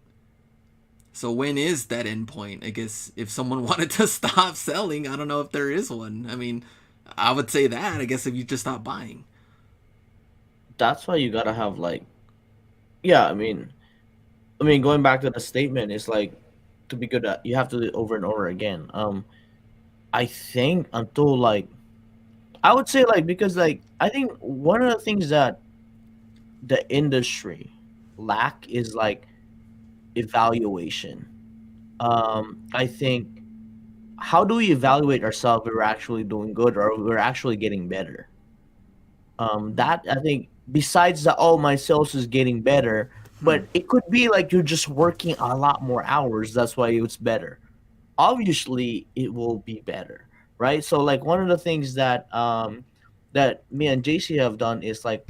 So when is that end point? I guess if someone wanted to stop selling, I don't know if there is one. I mean, I would say that. I guess if you just stop buying. That's why you gotta have like, yeah. I mean, going back to the statement, it's like to be good at, you have to do it over and over again. I think until like, I would say like, because like I think one of the things that the industry lack is like evaluation. I think, how do we evaluate ourselves if we're actually doing good or we're actually getting better? That I think, besides the, oh, my sales is getting better, Hmm. but it could be like you're just working a lot more hours. That's why it's better. Obviously, it will be better, right? So like one of the things that that me and JC have done is like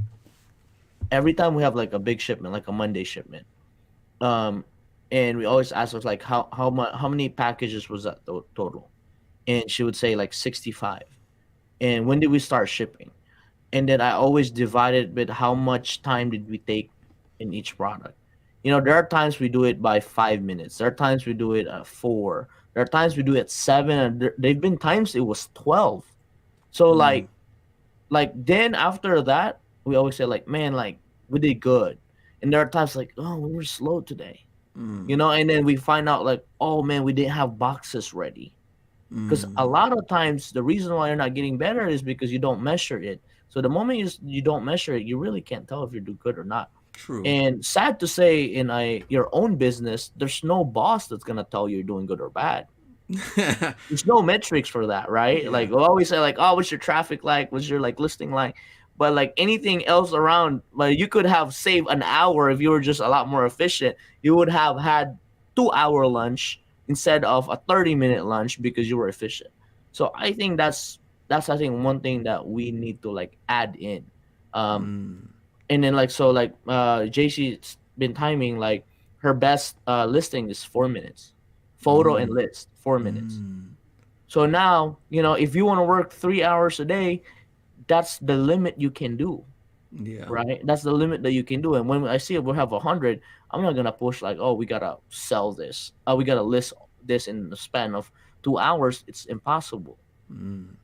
every time we have like a big shipment, like a Monday shipment, um, and we always ask us like how many packages was that total, and she would say like 65. And when did we start shipping? And then I always divide it with how much time did we take in each product. There are times we do it by 5 minutes. There are times we do it at 4. There are times we do it at 7. And there've been times it was 12. So Hmm. like then after that, we always say like, man, like we did good. And there are times like, oh, we were slow today. Hmm. And then we find out like, oh man, we didn't have boxes ready. Because a Hmm. lot of times the reason why you're not getting better is because you don't measure it. So the moment you don't measure it, you really can't tell if you do good or not. True. And sad to say, in your own business, there's no boss that's gonna tell you you're doing good or bad. There's no metrics for that, right? Yeah. Like we'll always say like, oh, what's your traffic like? What's your like listing like? But like anything else around, like you could have saved an hour if you were just a lot more efficient. You would have had 2 hour lunch instead of a 30-minute lunch because you were efficient. So I think that's I think one thing that we need to like add in. Um Hmm. and then like, so like JC's been timing like her best listing is 4 minutes. Photo and Hmm. list, 4 minutes. Hmm. So now, if you want to work 3 hours a day, that's the limit you can do, Yeah. right? That's the limit that you can do. And when I see it, we have 100, I'm not gonna push like, oh, we gotta sell this. We gotta list this in the span of 2 hours. It's impossible. Hmm.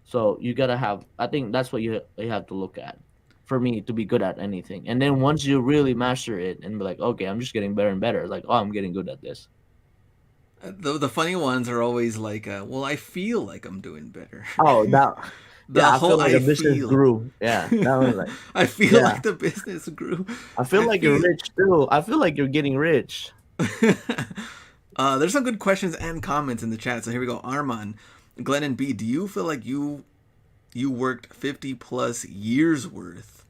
So you gotta have. I think that's what you have to look at for me to be good at anything. And then once you really master it and be like, okay, I'm just getting better and better. Like, oh, I'm getting good at this. The funny ones are always like, well, I feel like I'm doing better. Oh, that. The Yeah, I feel whole like I the business feel. grew. Yeah, that was like, I feel yeah. like the business grew. I feel I like you're feel. rich too. I feel like you're getting rich. There's some good questions and comments in the chat. So here we go. Arman, Glenn, and B. Do you feel like you worked 50 plus years worth?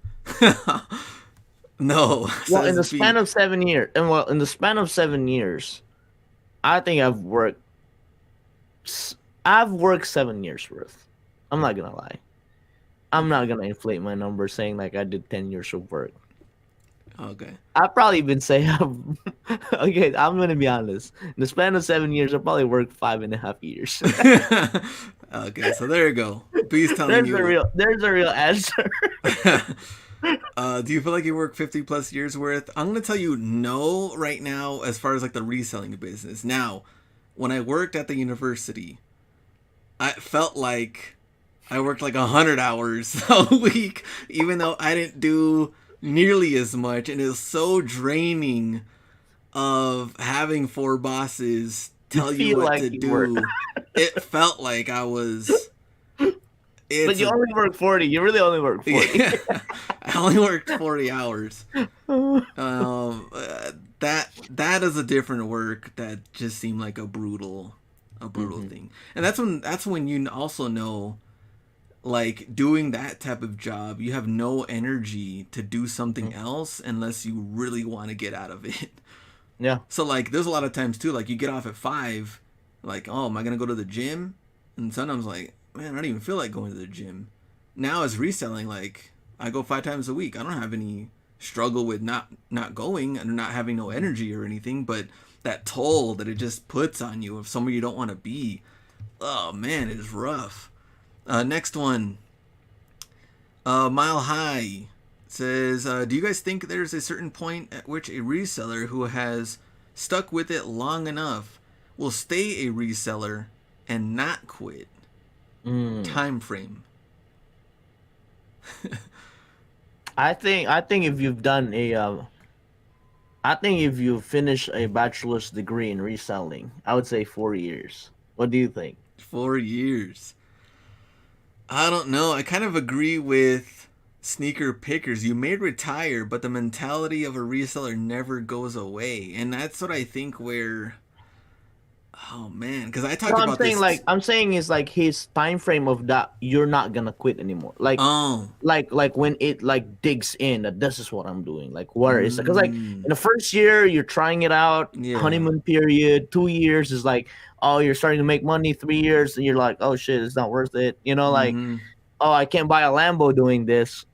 No, Well, in says the span B. of 7 years, and well, in the span of 7 years, I think I've worked 7 years worth. I'm not gonna lie. I'm Okay. not gonna inflate my number saying like I did 10 years of work. Okay. I'd probably even say okay. I'm gonna be honest. In the span of 7 years, I probably worked 5.5 years. Okay, so there you go. B's telling there's a you. real there's a real answer. Do you feel like you work 50 plus years worth? I'm going to tell you no right now as far as like the reselling business. Now, when I worked at the university, I felt like I worked like 100 hours a week, even though I didn't do nearly as much. And it was so draining of having four bosses You tell you feel what like to you work, do. It felt like I was. but It's you a. only work 40. You really only work 40. Yeah, I only worked 40 hours. Um, uh, that is a different work that just seemed like a brutal Hmm. thing. And that's when you also know, like, doing that type of job, you have no energy to do something else unless you really want to get out of it. Yeah. So like, there's a lot of times too, like you get off at 5, like, oh, am I gonna go to the gym? And sometimes like, man, I don't even feel like going to the gym. Now as reselling, like I go 5 times a week. I don't have any struggle with not going and not having no Mhm. energy or anything, but that toll that it just puts on you of somewhere you don't want to be. Oh man, it is rough. Next one, Mile High says, do you guys think there's a certain point at which a reseller who has stuck with it long enough will stay a reseller and not quit? Mm. Time frame. I think if you've done a I think if you finish a bachelor's degree in reselling, I would say 4 years. What do you think? 4 years. I don't know. I kind of agree with sneaker pickers. You may retire, but the mentality of a reseller never goes away. And that's what I think where, oh man, because I No, talked about this. I'm saying is like his time frame of that you're not gonna quit anymore. Oh, Like when it like digs in that this is what I'm doing. Like where is it? Because like mm, in the first year you're trying it out, yeah. honeymoon period. 2 years is like oh you're starting to make money. 3 years and you're like oh shit it's not worth it. You know like Mm-hmm. oh I can't buy a Lambo doing this.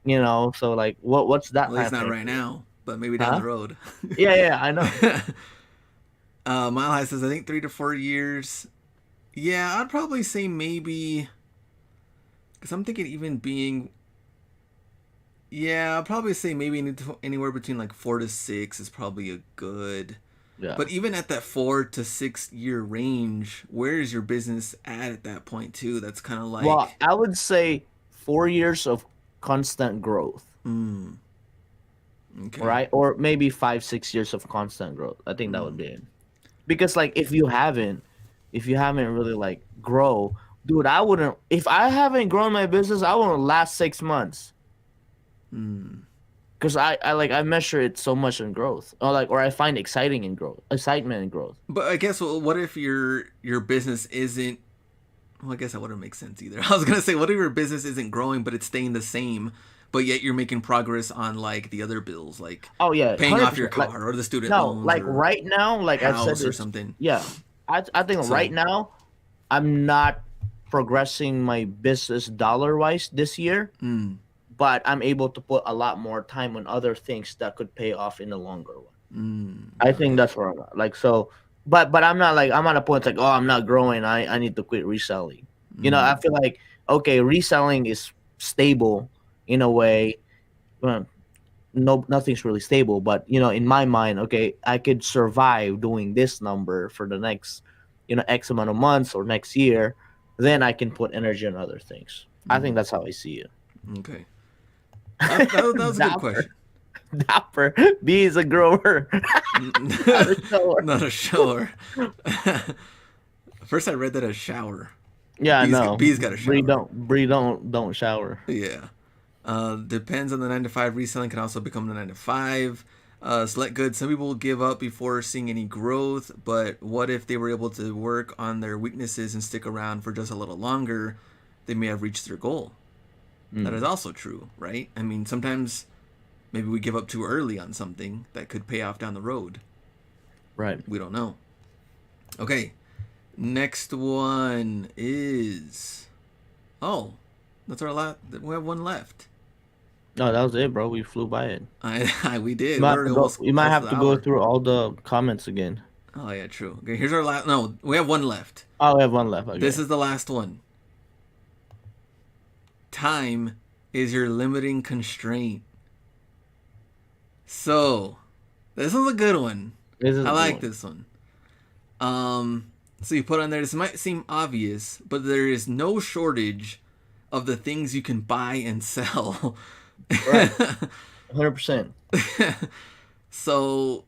You know so like what's At that least time not frame right for you? now, but maybe down Huh? the road. Yeah, I know. Mile High says, I think 3 to 4 years. Yeah, I'd probably say maybe, because I'm thinking even being, yeah, I'll probably say maybe anywhere between like 4 to 6 is probably a good. Yeah. But even at that 4 to 6 year range, where is your business at that point too? That's kind of Well, like, I would say 4 years of constant growth, hmm, okay, right? Or maybe 5, 6 years of constant growth. I think that would be it. Because like if you haven't really like grow, dude, I wouldn't if I haven't grown my business, I wouldn't last 6 months. Because I measure it so much in growth. Or I find excitement in growth. but I guess well, what if your business isn't? Well, I guess that wouldn't make sense either. I was gonna say, what if your business isn't growing but it's staying the same, but yet you're making progress on like the other bills, like Oh yeah, paying hundred off your percent. Like car or the student no, loans like or right now, like I've said house or this. something. Yeah, I think right So, now I'm not progressing my business dollar wise this year, mm, but I'm able to put a lot more time on other things that could pay off in the longer run. I think okay, that's where I'm at. Like so, but I'm not like I'm at a point like oh I'm not growing. I need to quit reselling. I feel like okay, reselling is stable in a way. Well, no nothing's really stable but in my mind okay I could survive doing this number for the next x amount of months or next year then I can put energy on other things. I think that's how I see it. okay. That was a good Dapper. question. Dapper. B is a grower. Not a shower. Not a shower. First, I read that as shower. Yeah, no. B's got a shower. Bree don't shower. Yeah. Depends on the 9 to 5. Reselling can also become the 9 to 5. Select goods. Some people will give up before seeing any growth, but what if they were able to work on their weaknesses and stick around for just a little longer? They may have reached their goal. That is Mm, also true, right? I mean, sometimes maybe we give up too early on something that could pay off down the road. right. We don't know. Okay, next one is. Oh, that's our last. We have one left. No, that was it, bro. We flew by it. We did. We're almost You might close to have the to go hour. through all the comments again. Oh yeah, true. Okay, here's our last. No, we have one left. Oh, we have one left. This Okay. is the last one. Time is your limiting constraint. So, this is a good one. This is I a good like one. this one. So you put on there. This might seem obvious, but there is no shortage of the things you can buy and sell. Right. 100%. So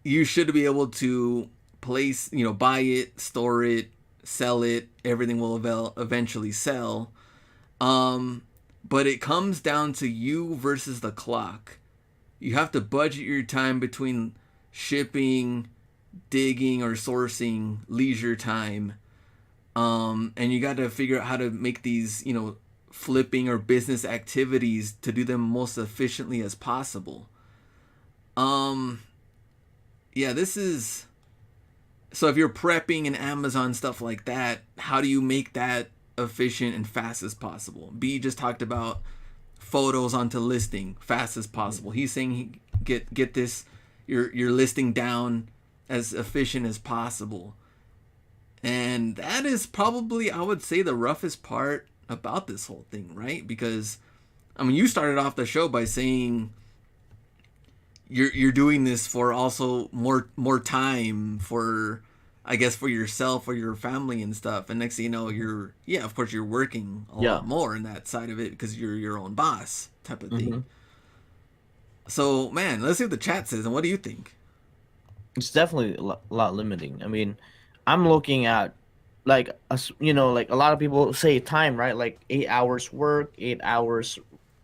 you should be able to place, buy it, store it, sell it. Everything will eventually sell. Um, but it comes down to you versus the clock. You have to budget your time between shipping, digging, or sourcing leisure time. And you got to figure out how to make these, flipping or business activities to do them most efficiently as possible. Um, yeah, this is so if you're prepping and Amazon stuff like that, how do you make that efficient and fast as possible? B just talked about photos onto listing fast as possible. He's saying get this your listing down as efficient as possible. And that is probably I would say the roughest part about this whole thing, right? Because I mean, you started off the show by saying you're doing this for also more time for I guess for yourself or your family and stuff. And next thing you know, you're yeah, of course you're working a lot Yeah. more in that side of it because you're your own boss type of thing. Hmm. So man, let's see what the chat says and what do you think? It's definitely lot limiting. I mean, I'm looking at like you know, like a lot of people say time, right? Like 8 hours work, 8 hours,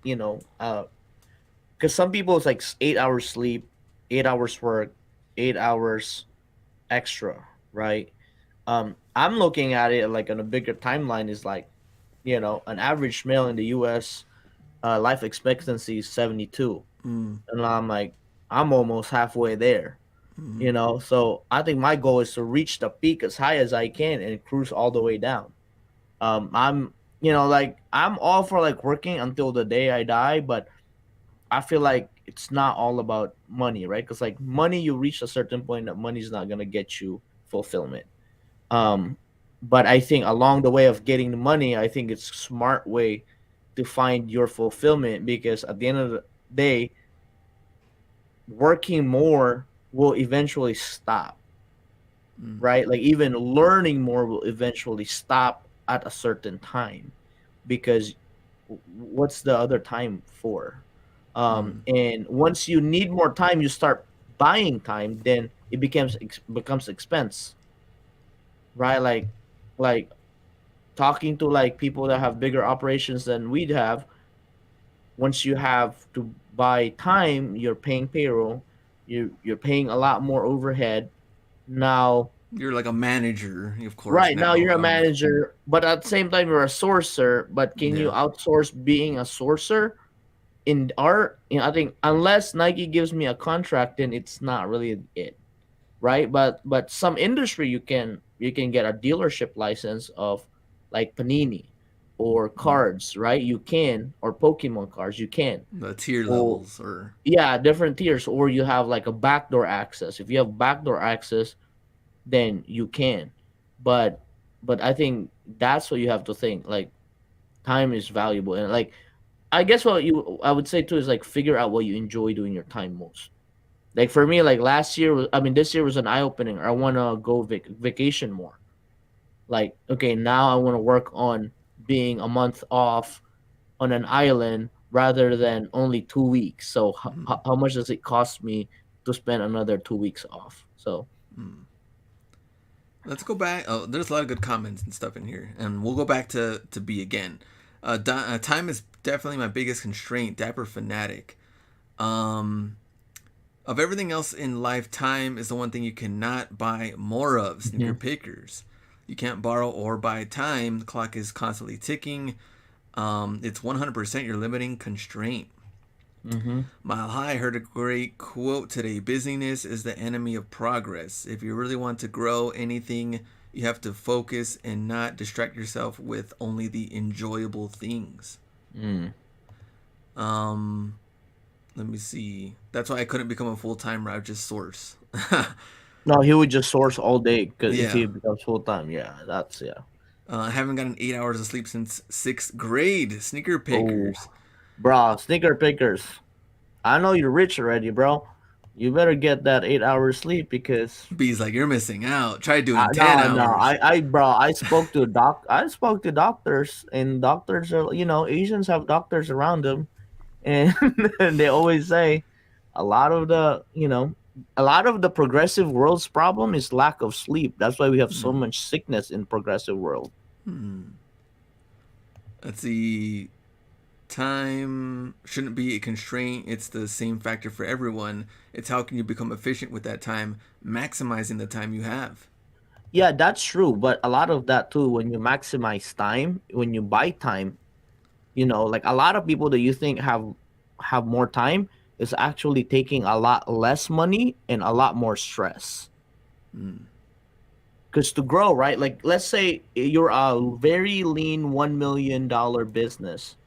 you know, because some people it's like 8 hours sleep, 8 hours work, 8 hours extra, right? I'm looking at it like on a bigger timeline is like, you know, an average male in the U.S. Life expectancy is 72, Mm, and I'm like, I'm almost halfway there, mm, you know. So I think my goal is to reach the peak as high as I can and cruise all the way down. I'm, you know, like I'm all for like working until the day I die, but I feel like it's not all about money, right? Because like money, you reach a certain point that money's not gonna get you fulfillment. Um, but I think along the way of getting the money, I think it's a smart way to find your fulfillment because at the end of the day, working more will eventually stop, mm, right? Like even learning more will eventually stop at a certain time because what's the other time for? mm. And once you need more time, you start buying time, then it becomes expense, right? Like talking to like people that have bigger operations than we'd have, once you have to buy time, you're paying payroll, you're paying a lot more overhead. Now, You're like a manager, of course, right now now you're a of manager, but at the same time you're a sourcer. But can you yeah. outsource being a sourcer? In our, you know, I think unless Nike gives me a contract, then it's not really it, right? But some industry you can get a dealership license of like Panini or Mm. cards, right? You can, or Pokemon cards, you can. The tier Or levels or yeah, different tiers, or you have like a backdoor access. If you have backdoor access, then you can. But but I think that's what you have to think. Like time is valuable, and like I guess what you I would say too is like figure out what you enjoy doing your time most. Like for me, like last year was, I mean, this year was an eye opening. I want to go vacation more. Like, okay, now I want to work on being a month off on an island rather than only 2 weeks. So mm, how much does it cost me to spend another 2 weeks off? So mm. Let's go back. Oh, there's a lot of good comments and stuff in here, and we'll go back to B again. Time is definitely my biggest constraint. Dapper fanatic. Um, of everything else in life, time is the one thing you cannot buy more of. Sneaker mhm, pickers. You can't borrow or buy time. The clock is constantly ticking. It's 100% your limiting constraint. mhm, Mile High heard a great quote today: busyness is the enemy of progress. If you really want to grow anything, you have to focus and not distract yourself with only the enjoyable things. mm. Um, Let me see. That's why I couldn't become a full timer. I would just source. No, he would just source all day because if Yeah. he becomes full time, yeah, that's yeah. I haven't gotten 8 hours of sleep since sixth grade. Sneaker Oh, pickers. bro, sneaker pickers. I know you're rich already, bro. You better get that 8 hours sleep because B's like, you're missing out. Try doing 10 no, no. hours. Bro, I spoke to doctors, and doctors are, you know, Asians have doctors around them, and, and they always say a lot of the, you know, a lot of the progressive world's problem is lack of sleep. That's why we have so Hmm. much sickness in progressive world. Hmm. Let's see. Time shouldn't be a constraint. It's the same factor for everyone. It's how can you become efficient with that time, maximizing the time you have. Yeah, that's true. But a lot of that too, when you maximize time, when you buy time, you know, like a lot of people that you think have more time is actually taking a lot less money and a lot more stress. Mm, Because to grow, right? Like let's say you're a very lean $1 million business,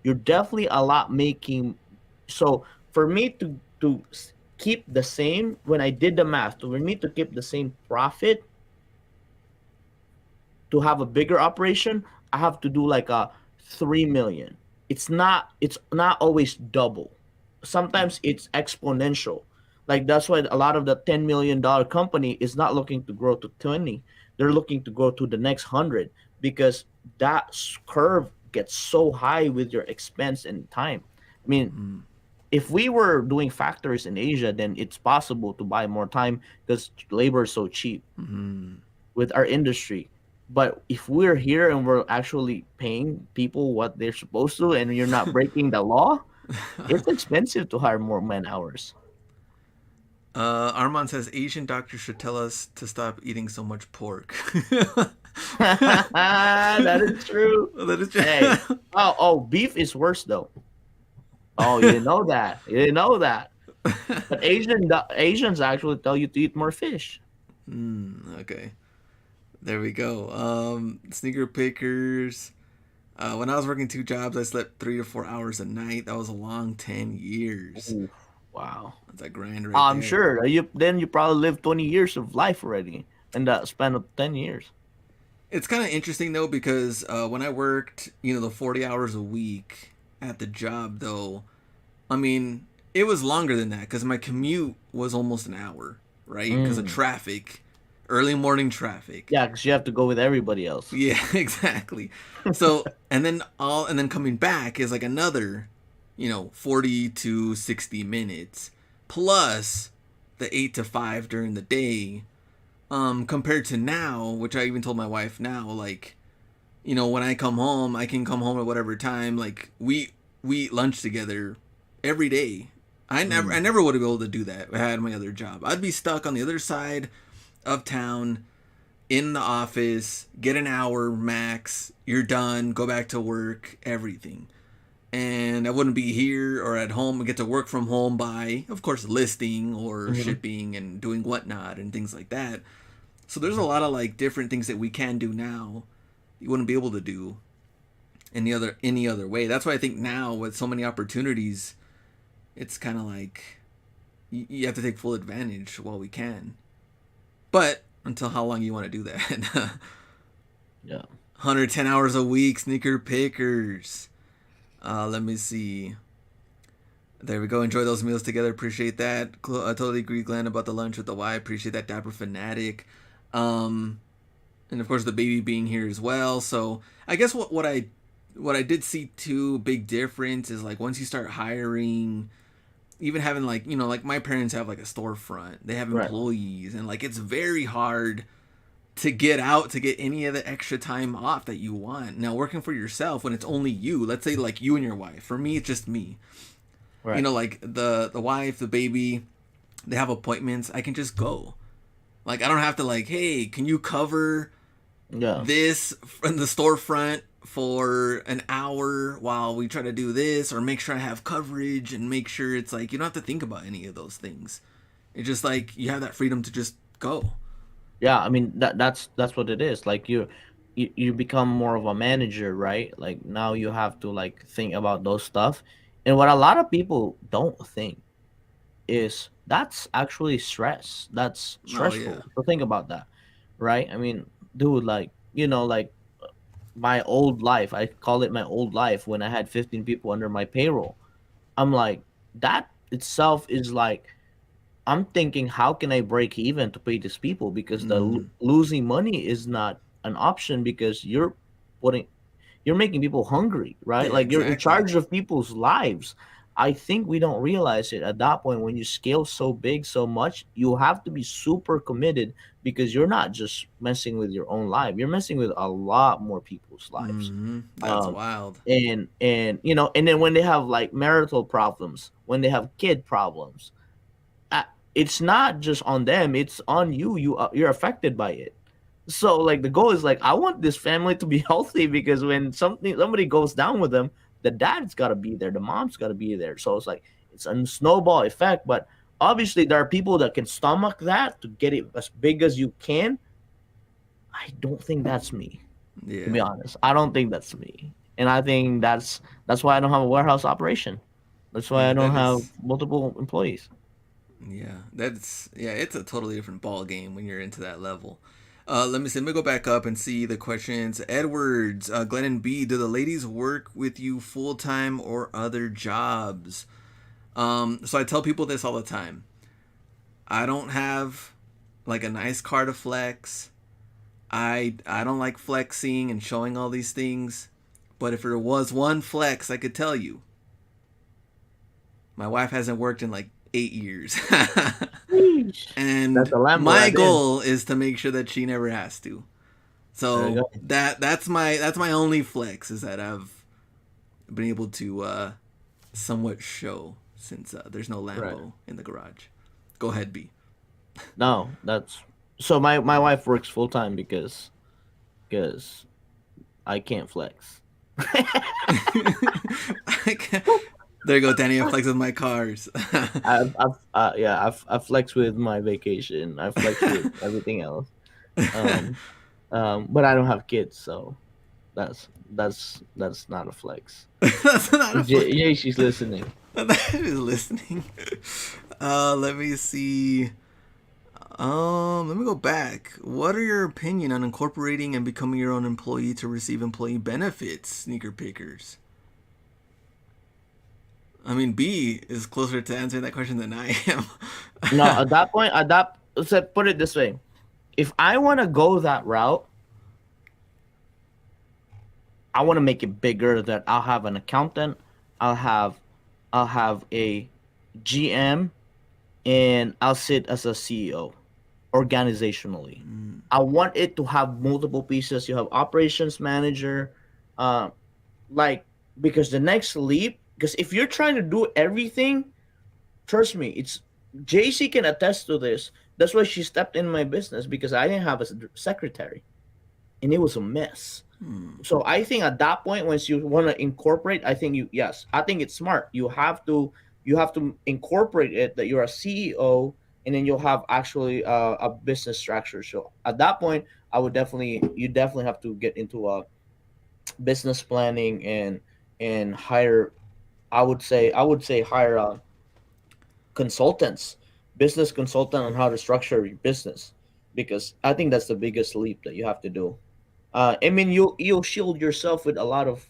you're definitely a lot making. So for me to keep the same, when I did the math, for me to keep the same profit, to have a bigger operation, I have to do like a 3 million. It's not always double. mm, Sometimes it's exponential. Like that's why a lot of the $10 million company is not looking to grow to 20. They're looking to grow to the next 100 because that curve gets so high with your expense and time. I mean, if we were doing factories in Asia, then it's possible to buy more time because labor is so cheap with our industry. But if we're here and we're actually paying people what they're supposed to, and you're not breaking the law, it's expensive to hire more man hours. Armand says Asian doctors should tell us to stop eating so much pork. That is true. That is Hey, just beef is worse though. Oh, you didn't know that. You didn't know that. But Asians actually tell you to eat more fish. okay. There we go. Sneaker pickers. When I was working 2 jobs, I slept 3 to 4 hours a night. That was a long 10 years. Ooh, wow. That's a grind right I'm there. sure you probably lived 20 years of life already in that span of 10 years. It's kind of interesting though because when I worked, the 40 hours a week at the job, though, I mean, it was longer than that because my commute was almost an hour, right? Because of Mm. traffic, early morning traffic. Yeah, because you have to go with everybody else. Yeah, exactly. So, and then coming back is like another, 40 to 60 minutes plus the 8 to 5 during the day. Compared to now, which I even told my wife now, like, when I come home, I can come home at whatever time. Like we eat lunch together every day. I never Mm. I never would have been able to do that if I had my other job. I'd be stuck on the other side of town in the office, get an hour max, you're done, go back to work, everything. And I wouldn't be here or at home and get to work from home by, of course, listing or Mhm. shipping and doing whatnot and things like that. So there's a lot of like different things that we can do now you wouldn't be able to do any other way. That's why I think now with so many opportunities, it's kind of like you have to take full advantage while we can. But until how long you want to do that? Yeah. 110 hours a week, sneaker pickers. Let me see. There we go. Enjoy those meals together. Appreciate that. I totally agree, Glenn, about the lunch with the Y. Appreciate that, Dapper Fanatic. Um, and of course the baby being here as well. So I guess what I did see too big difference is like once you start hiring, even having like like my parents have like a storefront, they have Right. employees, and like it's very hard to get out to get any of the extra time off that you want. Now working for yourself when it's only you, let's say like you and your wife. For me, it's just me. Right. Like the wife, the baby, they have appointments. I can just go. Like I don't have to like, hey, can you cover Yeah. this in the storefront for an hour while we try to do this, or make sure I have coverage and make sure it's like you don't have to think about any of those things. It's just like you have that freedom to just go. Yeah, I mean that's what it is. Like you become more of a manager, right? Like now you have to like think about those stuff. And what a lot of people don't think is that's actually stress. That's Oh yeah. stressful. So think about that, right? I mean, dude, like, like my old life, I call it my old life when I had 15 people under my payroll. I'm like, that itself is like, I'm thinking, how can I break even to pay these people? Because the losing money is not an option because putting you're making people hungry, right? Yeah, Like you're in exactly. charge of people's lives. I think we don't realize it at that point when you scale so big so much, you have to be super committed because you're not just messing with your own life. You're messing with a lot more people's lives. That's Um wild. and then when they have like marital problems, when they have kid problems, uh, it's not just on them, it's on you. You're affected by it. So like the goal is like I want this family to be healthy because when somebody goes down with them, the dad's got to be there, the mom's got to be there. So it's like it's a snowball effect. But obviously there are people that can stomach that to get it as big as you can. I don't think that's me, to be Yeah. honest. I don't think that's me, and I think that's why I don't have a warehouse operation. That's why I Yeah, don't that have is. multiple employees. Yeah, it's a totally different ball game when you're into that level. Let me see. Let me go back up and see the questions. Edwards, Glenn and B, do the ladies work with you full time or other jobs? So I tell people this all the time. I don't have like a nice car to flex. I don't like flexing and showing all these things. But if there was one flex I could tell you, my wife hasn't worked in like 8 years. Sheesh. That's And a Lambo my right there. goal is to make sure that she never has to. There you So go. that's my only flex is that I've been able to somewhat show since there's no Right. Lambo in the garage. Go ahead, B. No, that's so. My wife works full time because I can't flex. There you go, Danny. I flex with my cars. I flex with my vacation. I flex with everything else. Um, but I don't have kids, so that's not a flex. That's not a flex. Yeah, she's listening. That is listening. Let me see. Let me go back. What are your opinion on incorporating and becoming your own employee to receive employee benefits, sneaker pickers? I mean, B is closer to answering that question than I am. No, at that point, so put it this way: if I want to go that route, I want to make it bigger. That I'll have an accountant, I'll have, I'll have a GM, and I'll sit as a CEO organizationally. I want it to have multiple pieces. You have operations manager, uh, like because the next leap. Because if you're trying to do everything, trust me, it's JC can attest to this. That's why she stepped in my business because I didn't have a secretary, and it was a mess. So I think at that point, once you want to incorporate, I think I think it's smart. You have to incorporate it that you're a CEO, and then you'll have actually a business structure. So at that point, you definitely have to get into a business planning and hire. I would say hire consultants, business consultant on how to structure your business, because I think that's the biggest leap that you have to do. I mean, you'll shield yourself with a lot of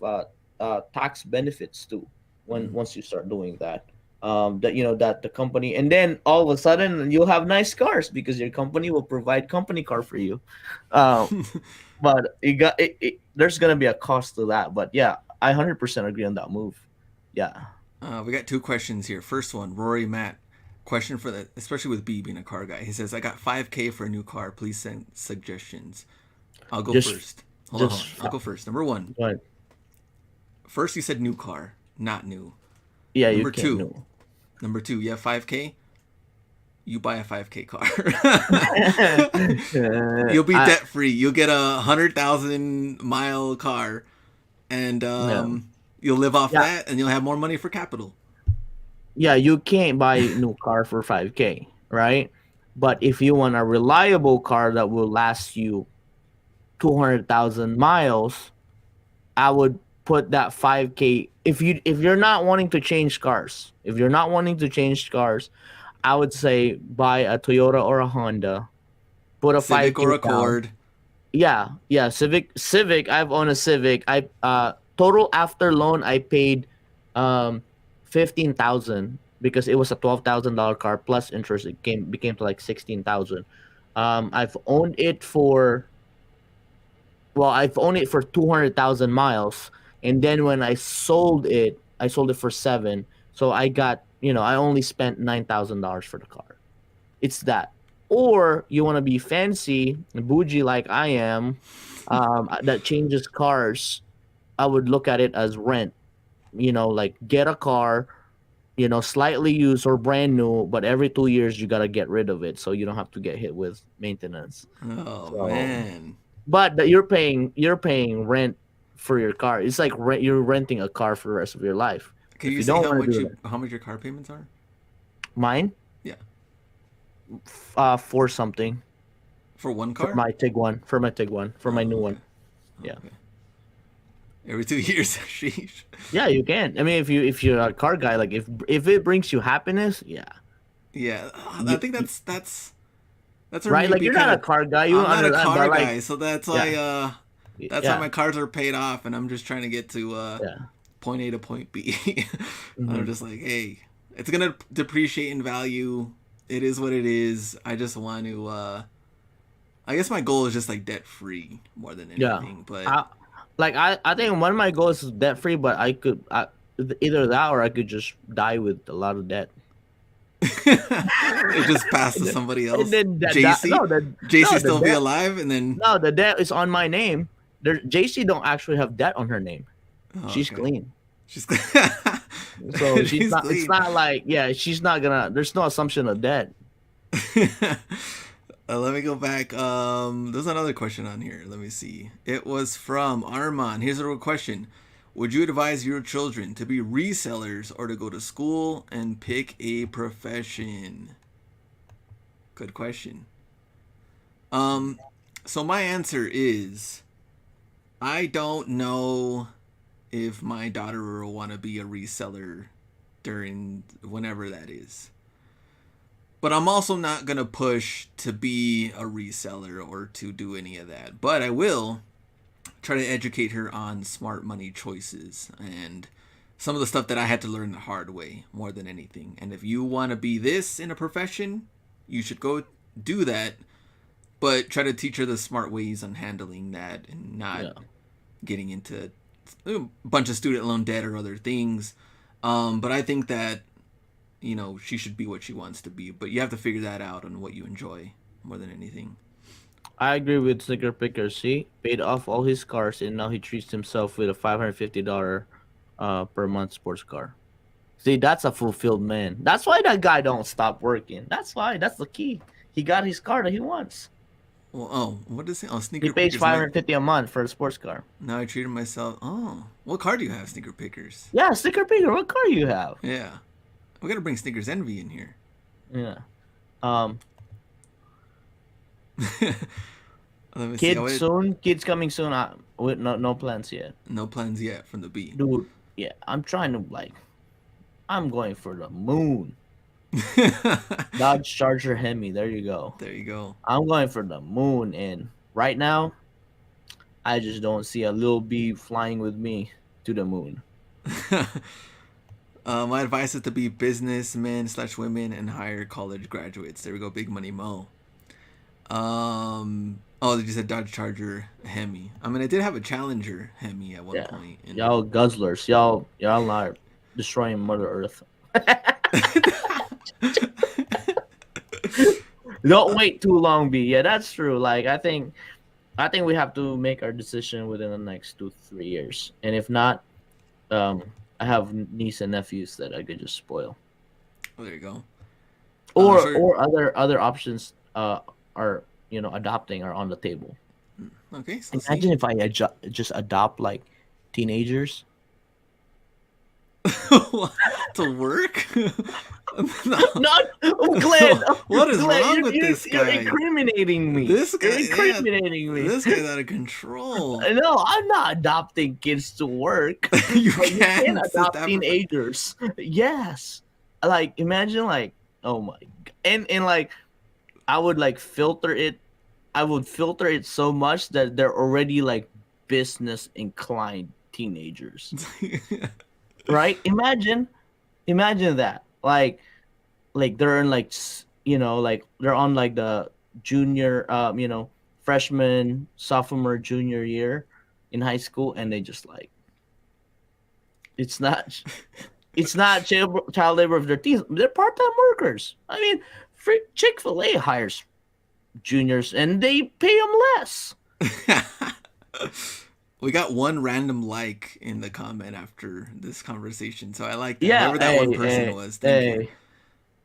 tax benefits too when once you start doing that. That that the company, and then all of a sudden you'll have nice cars because your company will provide company car for you. Uh, but there's gonna be a cost to that. But yeah, I 100% agree on that move. Yeah, We got two questions here. First one, Rory Matt. Question for the, especially with B being a car guy. He says, "I got 5K for a new car. Please send suggestions." I'll go just first. Hold on, hold just on. I'll go first. Number one. but First, you said new car, not new. yeah, you Number can't two. know. Number two. You have 5K. You buy a 5K car. You'll be I debt free. You'll get a 100,000 mile car, and Yeah. you'll live off Yeah, that, and you'll have more money for capital. yeah, you can't buy a new car for 5K, right? But if you want a reliable car that will last you 200,000 miles, I would put that 5K. If you're not wanting to change cars, if you're not wanting to change cars, I would say buy a Toyota or a Honda, put a Civic 5K or down. Accord. Yeah, yeah, Civic, I've owned a Civic. I total after loan I paid 15,000 because it was a $12,000 car plus interest. It became to like 16,000. I've owned it for I've owned it for 200,000 miles, and then when I sold it for 7. So I got, I only spent $9,000 for the car. It's that. Or you want to be fancy and bougie like I am, that changes cars. I would look at it as rent. Like get a car, slightly used or brand new, but every 2 years you gotta get rid of it so you don't have to get hit with maintenance. Oh So, man. but that you're paying rent for your car. It's like you're renting a car for the rest of your life. Can If you you say don't how want to much do you that, how much your car payments are? mine, Yeah. for something For one for car? my Tiguan, for my Oh, new okay. one. Oh, Yeah. okay. Every 2 years. Sheesh. Yeah, you can. I mean, if you're a car guy, like if it brings you happiness, yeah, Yeah. I you, think that's where right. me Like be you're kind not a of. car guy, you don't I'm not a understand, car but like, guy, so that's yeah, why that's why yeah, my cars are paid off, and I'm just trying to get to yeah. point A to point B. I'm Hmm. just like, hey, it's gonna depreciate in value it is what it is. I just want to. I guess my goal is just like debt free more than Yeah. anything. But I I think one of my goals is debt free, but either that or I could just die with a lot of debt. it just passed And to then, somebody and else. then that JC, JC the still be debt alive, and then the debt is on my name. There, JC don't actually have debt on her name. oh, She's okay, clean. she's So she's she's not. It's clean. not like yeah. She's not gonna. There's no assumption of debt. Let me go back. There's another question on here. Let me see. It was from Armand. Here's a real question. Would you advise your children to be resellers or to go to school and pick a profession? Good question. Um, so my answer is I don't know if my daughter will want to be a reseller during whenever that is. But I'm also not going to push to be a reseller or to do any of that. But I will try to educate her on smart money choices and some of the stuff that I had to learn the hard way more than anything. And if you want to be this in a profession, you should go do that. But try to teach her the smart ways on handling that and not Yeah. getting into a bunch of student loan debt or other things. But I think that she should be what she wants to be, but you have to figure that out on what you enjoy more than anything. I agree with Snicker Picker. See, paid off all his cars, and now he treats himself with a $550 per month sports car. See, that's a fulfilled man. That's why that guy don't stop working. That's why. That's the key. He got his car that he wants. Well, oh, what is it? Oh, He sneaker pays pickers. 550 a month for a sports car. Now I treated myself. Oh, what car do you have, sneaker pickers? Yeah, Snicker Picker. What car you have? Yeah, we gotta bring sneakers envy in here. Yeah. Um, Let me see. Kids soon. Kids coming soon. With no plans yet. No plans yet from the B. Dude, yeah, I'm trying to like. I'm going for the moon. Dodge Charger Hemi. There you go. There you go. I'm going for the moon, and right now, I just don't see a little bee flying with me to the moon. My advice is to be businessmen/women and hire college graduates. There we go. Big money mo. Oh, you said Dodge Charger Hemi. I mean, I did have a Challenger Hemi at one Yeah, point. And y'all guzzlers, y'all are destroying Mother Earth. Don't wait too long, B. Yeah, that's true. Like I think we have to make our decision within the next 2-3 years, and if not, I have niece and nephews that I could just spoil, oh, there you go. or other options are adopting are on the table. Okay, so Imagine if I just adopt like teenagers. to work. No. Not Glenn. What is Glenn, wrong with this You're guy? incriminating me. This guy, You're incriminating me. This guy's out of control. No, I'm not adopting kids to work. You But you can can't adopt teenagers. Yes. Like imagine like oh my god. And like I would like filter it. I would filter it so much that they're already like business inclined teenagers. Right? Imagine that. Like they're in like like they're on like the junior freshman, sophomore, junior year in high school and they just like it's not it's not child labor of their teens. They're part-time workers. I mean, Chick-fil-A hires juniors and they pay them less. We got one random like in the comment after this conversation, so I like that. Yeah, Whoever that one person was, thank you.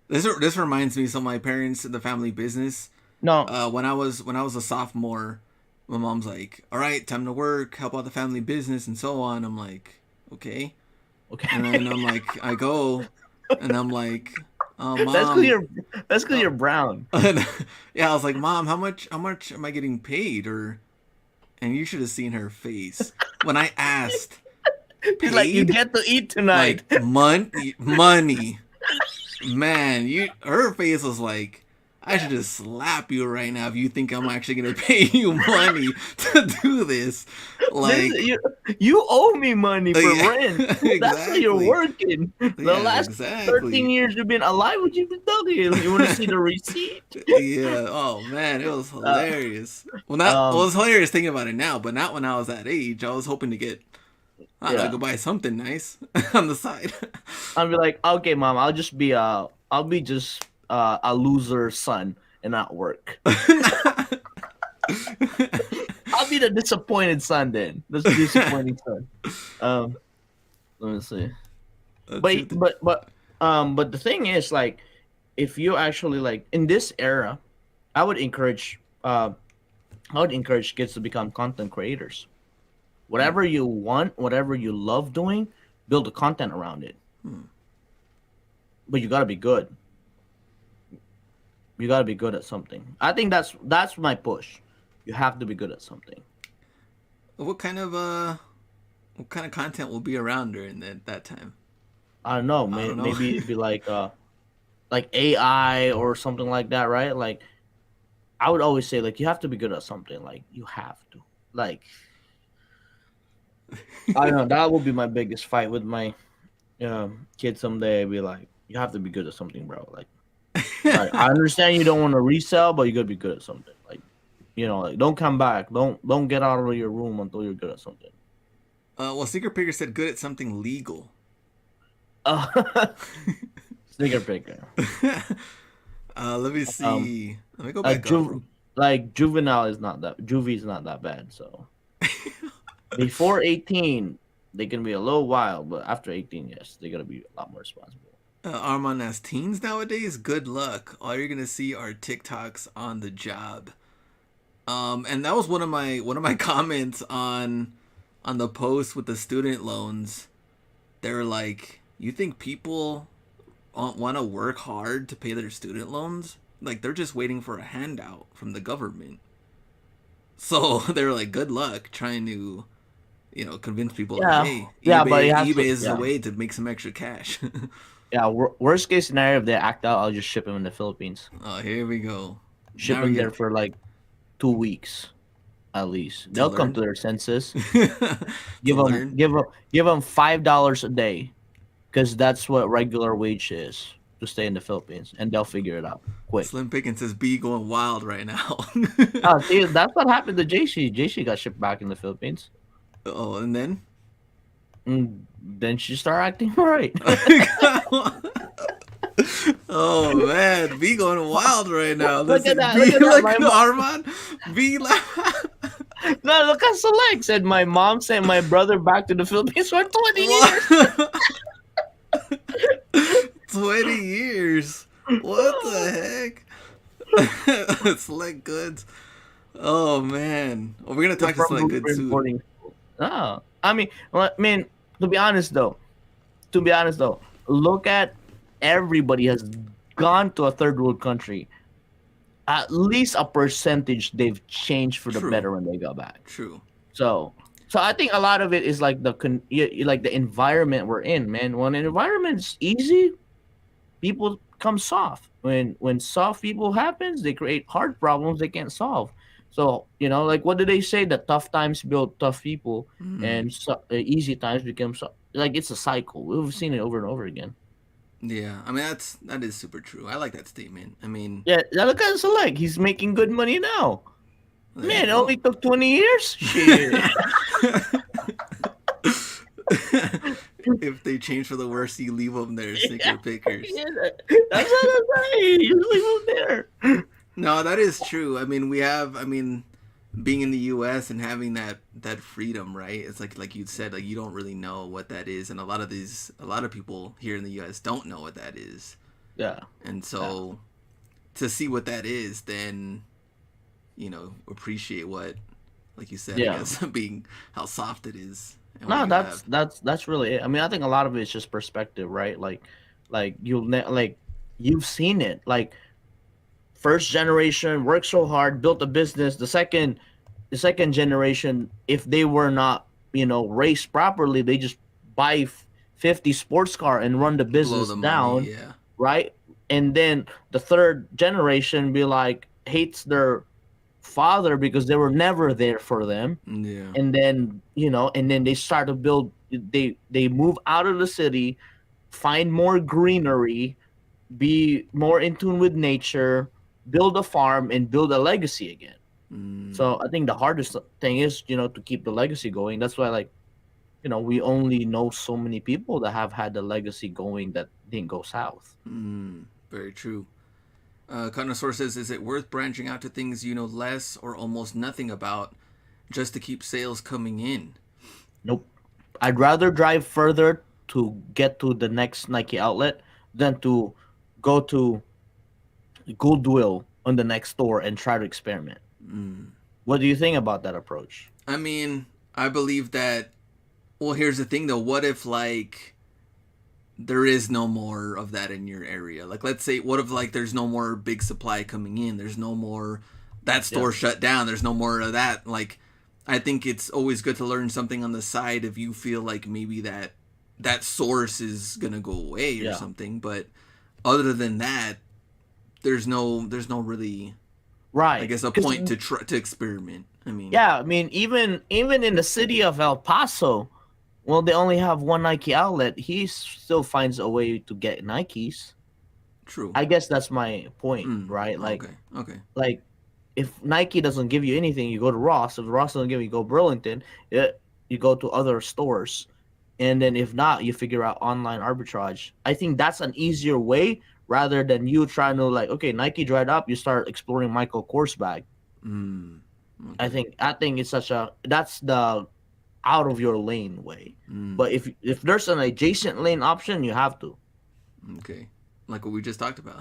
This reminds me. So my parents, the family business. No. When I was a sophomore, my mom's like, "All right, time to work, help out the family business, and so on." I'm like, "Okay," Okay. and then I'm like, I go, and I'm like, "Mom." That's because you're brown. Yeah, I was like, "Mom, how much am I getting paid?" And you should have seen her face when I asked. He's like, "You get to eat tonight." Like money, man. Her face was like, I should just slap you right now if you think I'm actually gonna pay you money to do this. This Like, you owe me money for yeah, rent. That's why you're exactly. working. The Yeah, last 13 exactly. years you've been alive, what you been talking? You want to see the receipt? Yeah. Oh man, it was Uh, hilarious. Well, not well, it um, was hilarious thinking about it now, but not when I was that age. I was hoping to get, I don't know, yeah. go buy something nice on the side. I'll be like, okay, mom, I'll be just a loser son and not work. I'll be the disappointed son then. The disappointing son. Um, let me see. But Truth. but but but the thing is, like, if you actually like in this era, I would encourage I would encourage kids to become content creators. Hmm. Whatever you want, whatever you love doing, build the content around it. Hmm. But you gotta be good. You gotta be good at something. I think that's my push. You have to be good at something. What kind of what kind of content will be around during that time? I don't know. I don't know. Maybe it'd be like AI or something like that, right? Like I would always say, like you have to be good at something. Like you have to. Like I don't know. That will be my biggest fight with my kid someday. I'd be like, you have to be good at something, bro. Like I understand you don't want to resell, but you gotta be good at something. Like like don't come back. Don't get out of your room until you're good at something. Well, Secret Picker said good at something legal. Uh, Sneaker picker. Let me Um, see. Let me go back up. like juvenile is not that juvie is not that bad. So before 18, they can be a little wild, but after 18, yes, they gotta be a lot more responsible. Armand as teens nowadays, good luck. All you're gonna see are TikToks on the job. And that was one of my comments on the post with the student loans. They were like, "You think people want to work hard to pay their student loans? Like they're just waiting for a handout from the government." So they were like, "Good luck trying to, convince people like, Yeah, hey, yeah, but it has eBay to. is a Yeah, way to make some extra cash." yeah. Worst case scenario, if they act out, I'll just ship them in the Philippines. Oh, here we go. Ship Now we them get there for like 2 weeks at least. to They'll come learn. to their senses. To learn. Give them $5 a day because that's what regular wage is to stay in the Philippines, and they'll figure it out quick. Slim Pickens says B going wild right now. Oh, see, that's what happened to JC. JC got shipped back in the Philippines. Oh, and then And then she started acting right. oh man, B going wild right now. Look at Listen, that! Look B at that! like Armand. B No, look at Select said my mom sent my brother back to the Philippines for 20 years. what? 20 years. What the heck? Select goods. Oh man. Well, we're gonna They're talk to from Select goods Blueprint soon. boarding school. Oh, I mean, to be honest though, look at everybody has gone to a third world country. At least a percentage they've changed for the True. better when they got back. True. So, so I think a lot of it is like like the environment we're in, man. When an environment's easy, people come soft. When soft people happens, they create hard problems they can't solve. So like what do they say? That tough times build tough people, Mm. and easy times become like it's a cycle. We've seen it over and over again. Yeah. I mean that is super true. I like that statement. I mean, Yeah, look at Select. He's making good money now. there you Man, it go. only took 20 years. Shit. If they change for the worse, you leave them there, Yeah, sticker pickers. yeah, that's what I'm saying. You leave him there. No, that is true. I mean, we have. I mean, being in the U.S. and having that freedom, right? It's like you said, like you don't really know what that is, and a lot of people here in the U.S. don't know what that is, Yeah, and yeah, so to see what that is, then appreciate what, like you said, I yeah. guess being how soft it is and what No, you have. that's really it. I mean, I think a lot of it is just perspective, right? Like like you've seen it. Like first generation worked so hard, built a business. The second generation, if they were not raised properly, they just buy 50 sports car and run the Blow business the money, down, yeah. right? and then the third generation be like hates their father because they were never there for them. Yeah. And then and then they start to build. They move out of the city, find more greenery, be more in tune with nature, build a farm, and build a legacy again. Mm, So I think the hardest thing is to keep the legacy going. That's why, like, we only know so many people that have had the legacy going that didn't go south. very true. Connoisseur says, is it worth branching out to things you know less or almost nothing about just to keep sales coming in? Nope. I'd rather drive further to get to the next Nike outlet than to go to Goodwill on the next store and try to experiment. What do you think about that approach? I mean, I believe that. Well, here's the thing though. What if, like, there is no more of that in your area? Like, let's say, what if, like, there's no more big supply coming in? There's no more. That Yeah. store shut down. There's no more of that. Like, I think it's always good to learn something on the side if you feel like maybe that source is gonna go away or Yeah. something. But other than that, there's no really, I Right. guess, a Because point to experiment. I mean, yeah, I mean, even in the city of El Paso, well, they only have one Nike outlet. He still finds a way to get Nikes. true. I guess that's my point, right? Like, Okay. Okay. like if Nike doesn't give you anything, you go to Ross. If Ross doesn't give you, go Burlington. You go to other stores, and then if not, you figure out online arbitrage. I think that's an easier way rather than you trying to, like, okay, Nike dried up, you start exploring Michael Kors bag. Mm, I okay. think I think it's such a that's the out of your lane way. Mm, But if there's an adjacent lane option, you have to. okay. Like what we just talked about.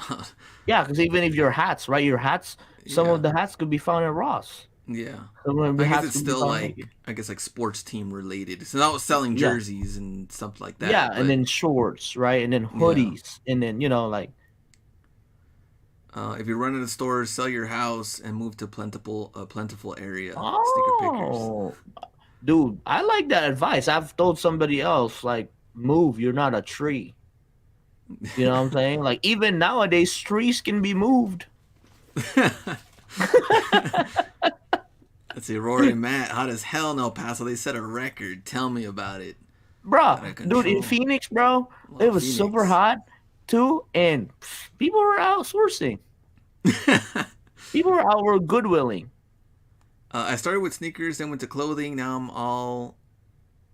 Yeah, because even if your hats, right, your hats, some Yeah. of the hats could be found at Ross. Yeah. Some of the I guess hats it's could be still found at like, Nike. I guess, like sports team related. It's not selling Yeah, jerseys and stuff like yeah, that, and but then shorts, right, and then yeah. hoodies, and then like, If you run out of stores, sell your house and move to plentiful area. Sneaker pickers. oh, dude, I like that advice. I've told somebody else, like, move. You're not a tree. You know what I'm saying? Like, even nowadays, trees can be moved. Let's see, Rory and Matt, hot as hell in El Paso. They set a record. Tell me about it. Out Bro, of dude, in control. Phoenix, bro, Well, it was super Phoenix. hot too, and people were outsourcing. People were goodwilling. I started with sneakers, then went to clothing. Now I'm all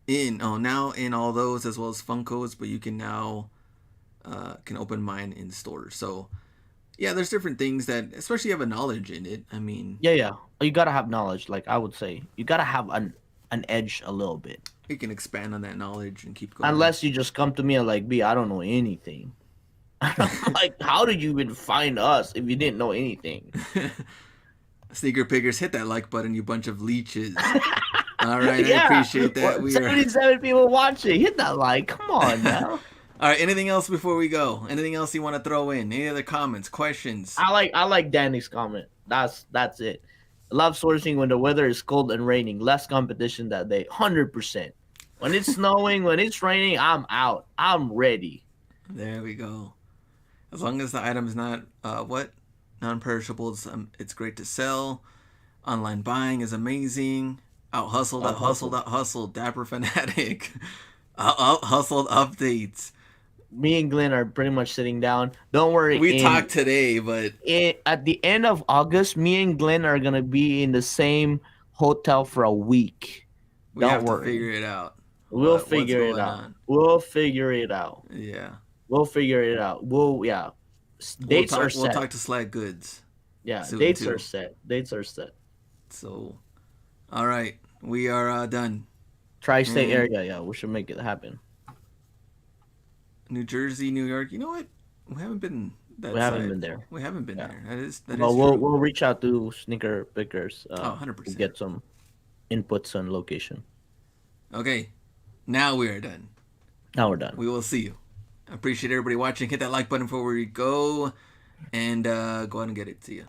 in. Oh, now in all those as well as Funkos, but you can now can open mine in stores. So yeah, there's different things that, especially have a knowledge in it. I mean, Yeah, yeah. You gotta have knowledge. Like, I would say, you gotta have an edge a little bit. you can expand on that knowledge and keep going. Unless you just come to me and like, B, I don't know anything. I'm like, how did you even find us if you didn't know anything? Sneaker pickers, hit that like button, you bunch of leeches. All right, I Yeah, appreciate that. what, We are 77 people watching. Hit that like. Come on now. all right. Anything else before we go? Anything else you want to throw in? Any other comments, questions? I like Danny's comment. That's it. Love sourcing when the weather is cold and raining. Less competition that day. 100%. When it's snowing, when it's raining, I'm out. I'm ready. There we go. As long as the item is not what non-perishable, it's great to sell. Online buying is amazing. Out hustled, Out out hustled, hustle. out hustled. Dapper fanatic. Out hustled updates. Me and Glenn are pretty much sitting down. Don't worry. We In, talked today, but in at the end of August, me and Glenn are gonna be in the same hotel for a week. we Don't have to worry. figure it out. We'll What's figure it going out. on? We'll figure it out. Yeah, We'll figure it out. We'll yeah. we'll Dates are talk. We'll set. talk to Slag Goods Yeah, soon dates are too. set. Dates are set. So, all right, we are done. Tri-state And area, yeah, we should make it happen. New Jersey, New York. You know what? We haven't been We that haven't side. been there. We haven't been Yeah. there. That is Well, we'll true. we'll reach out to sneaker pickers Oh, to 100%. get some inputs on location. Okay, now we are done. Now we're done. We will see you. I appreciate everybody watching. Hit that like button before we go, and go ahead and get it to you.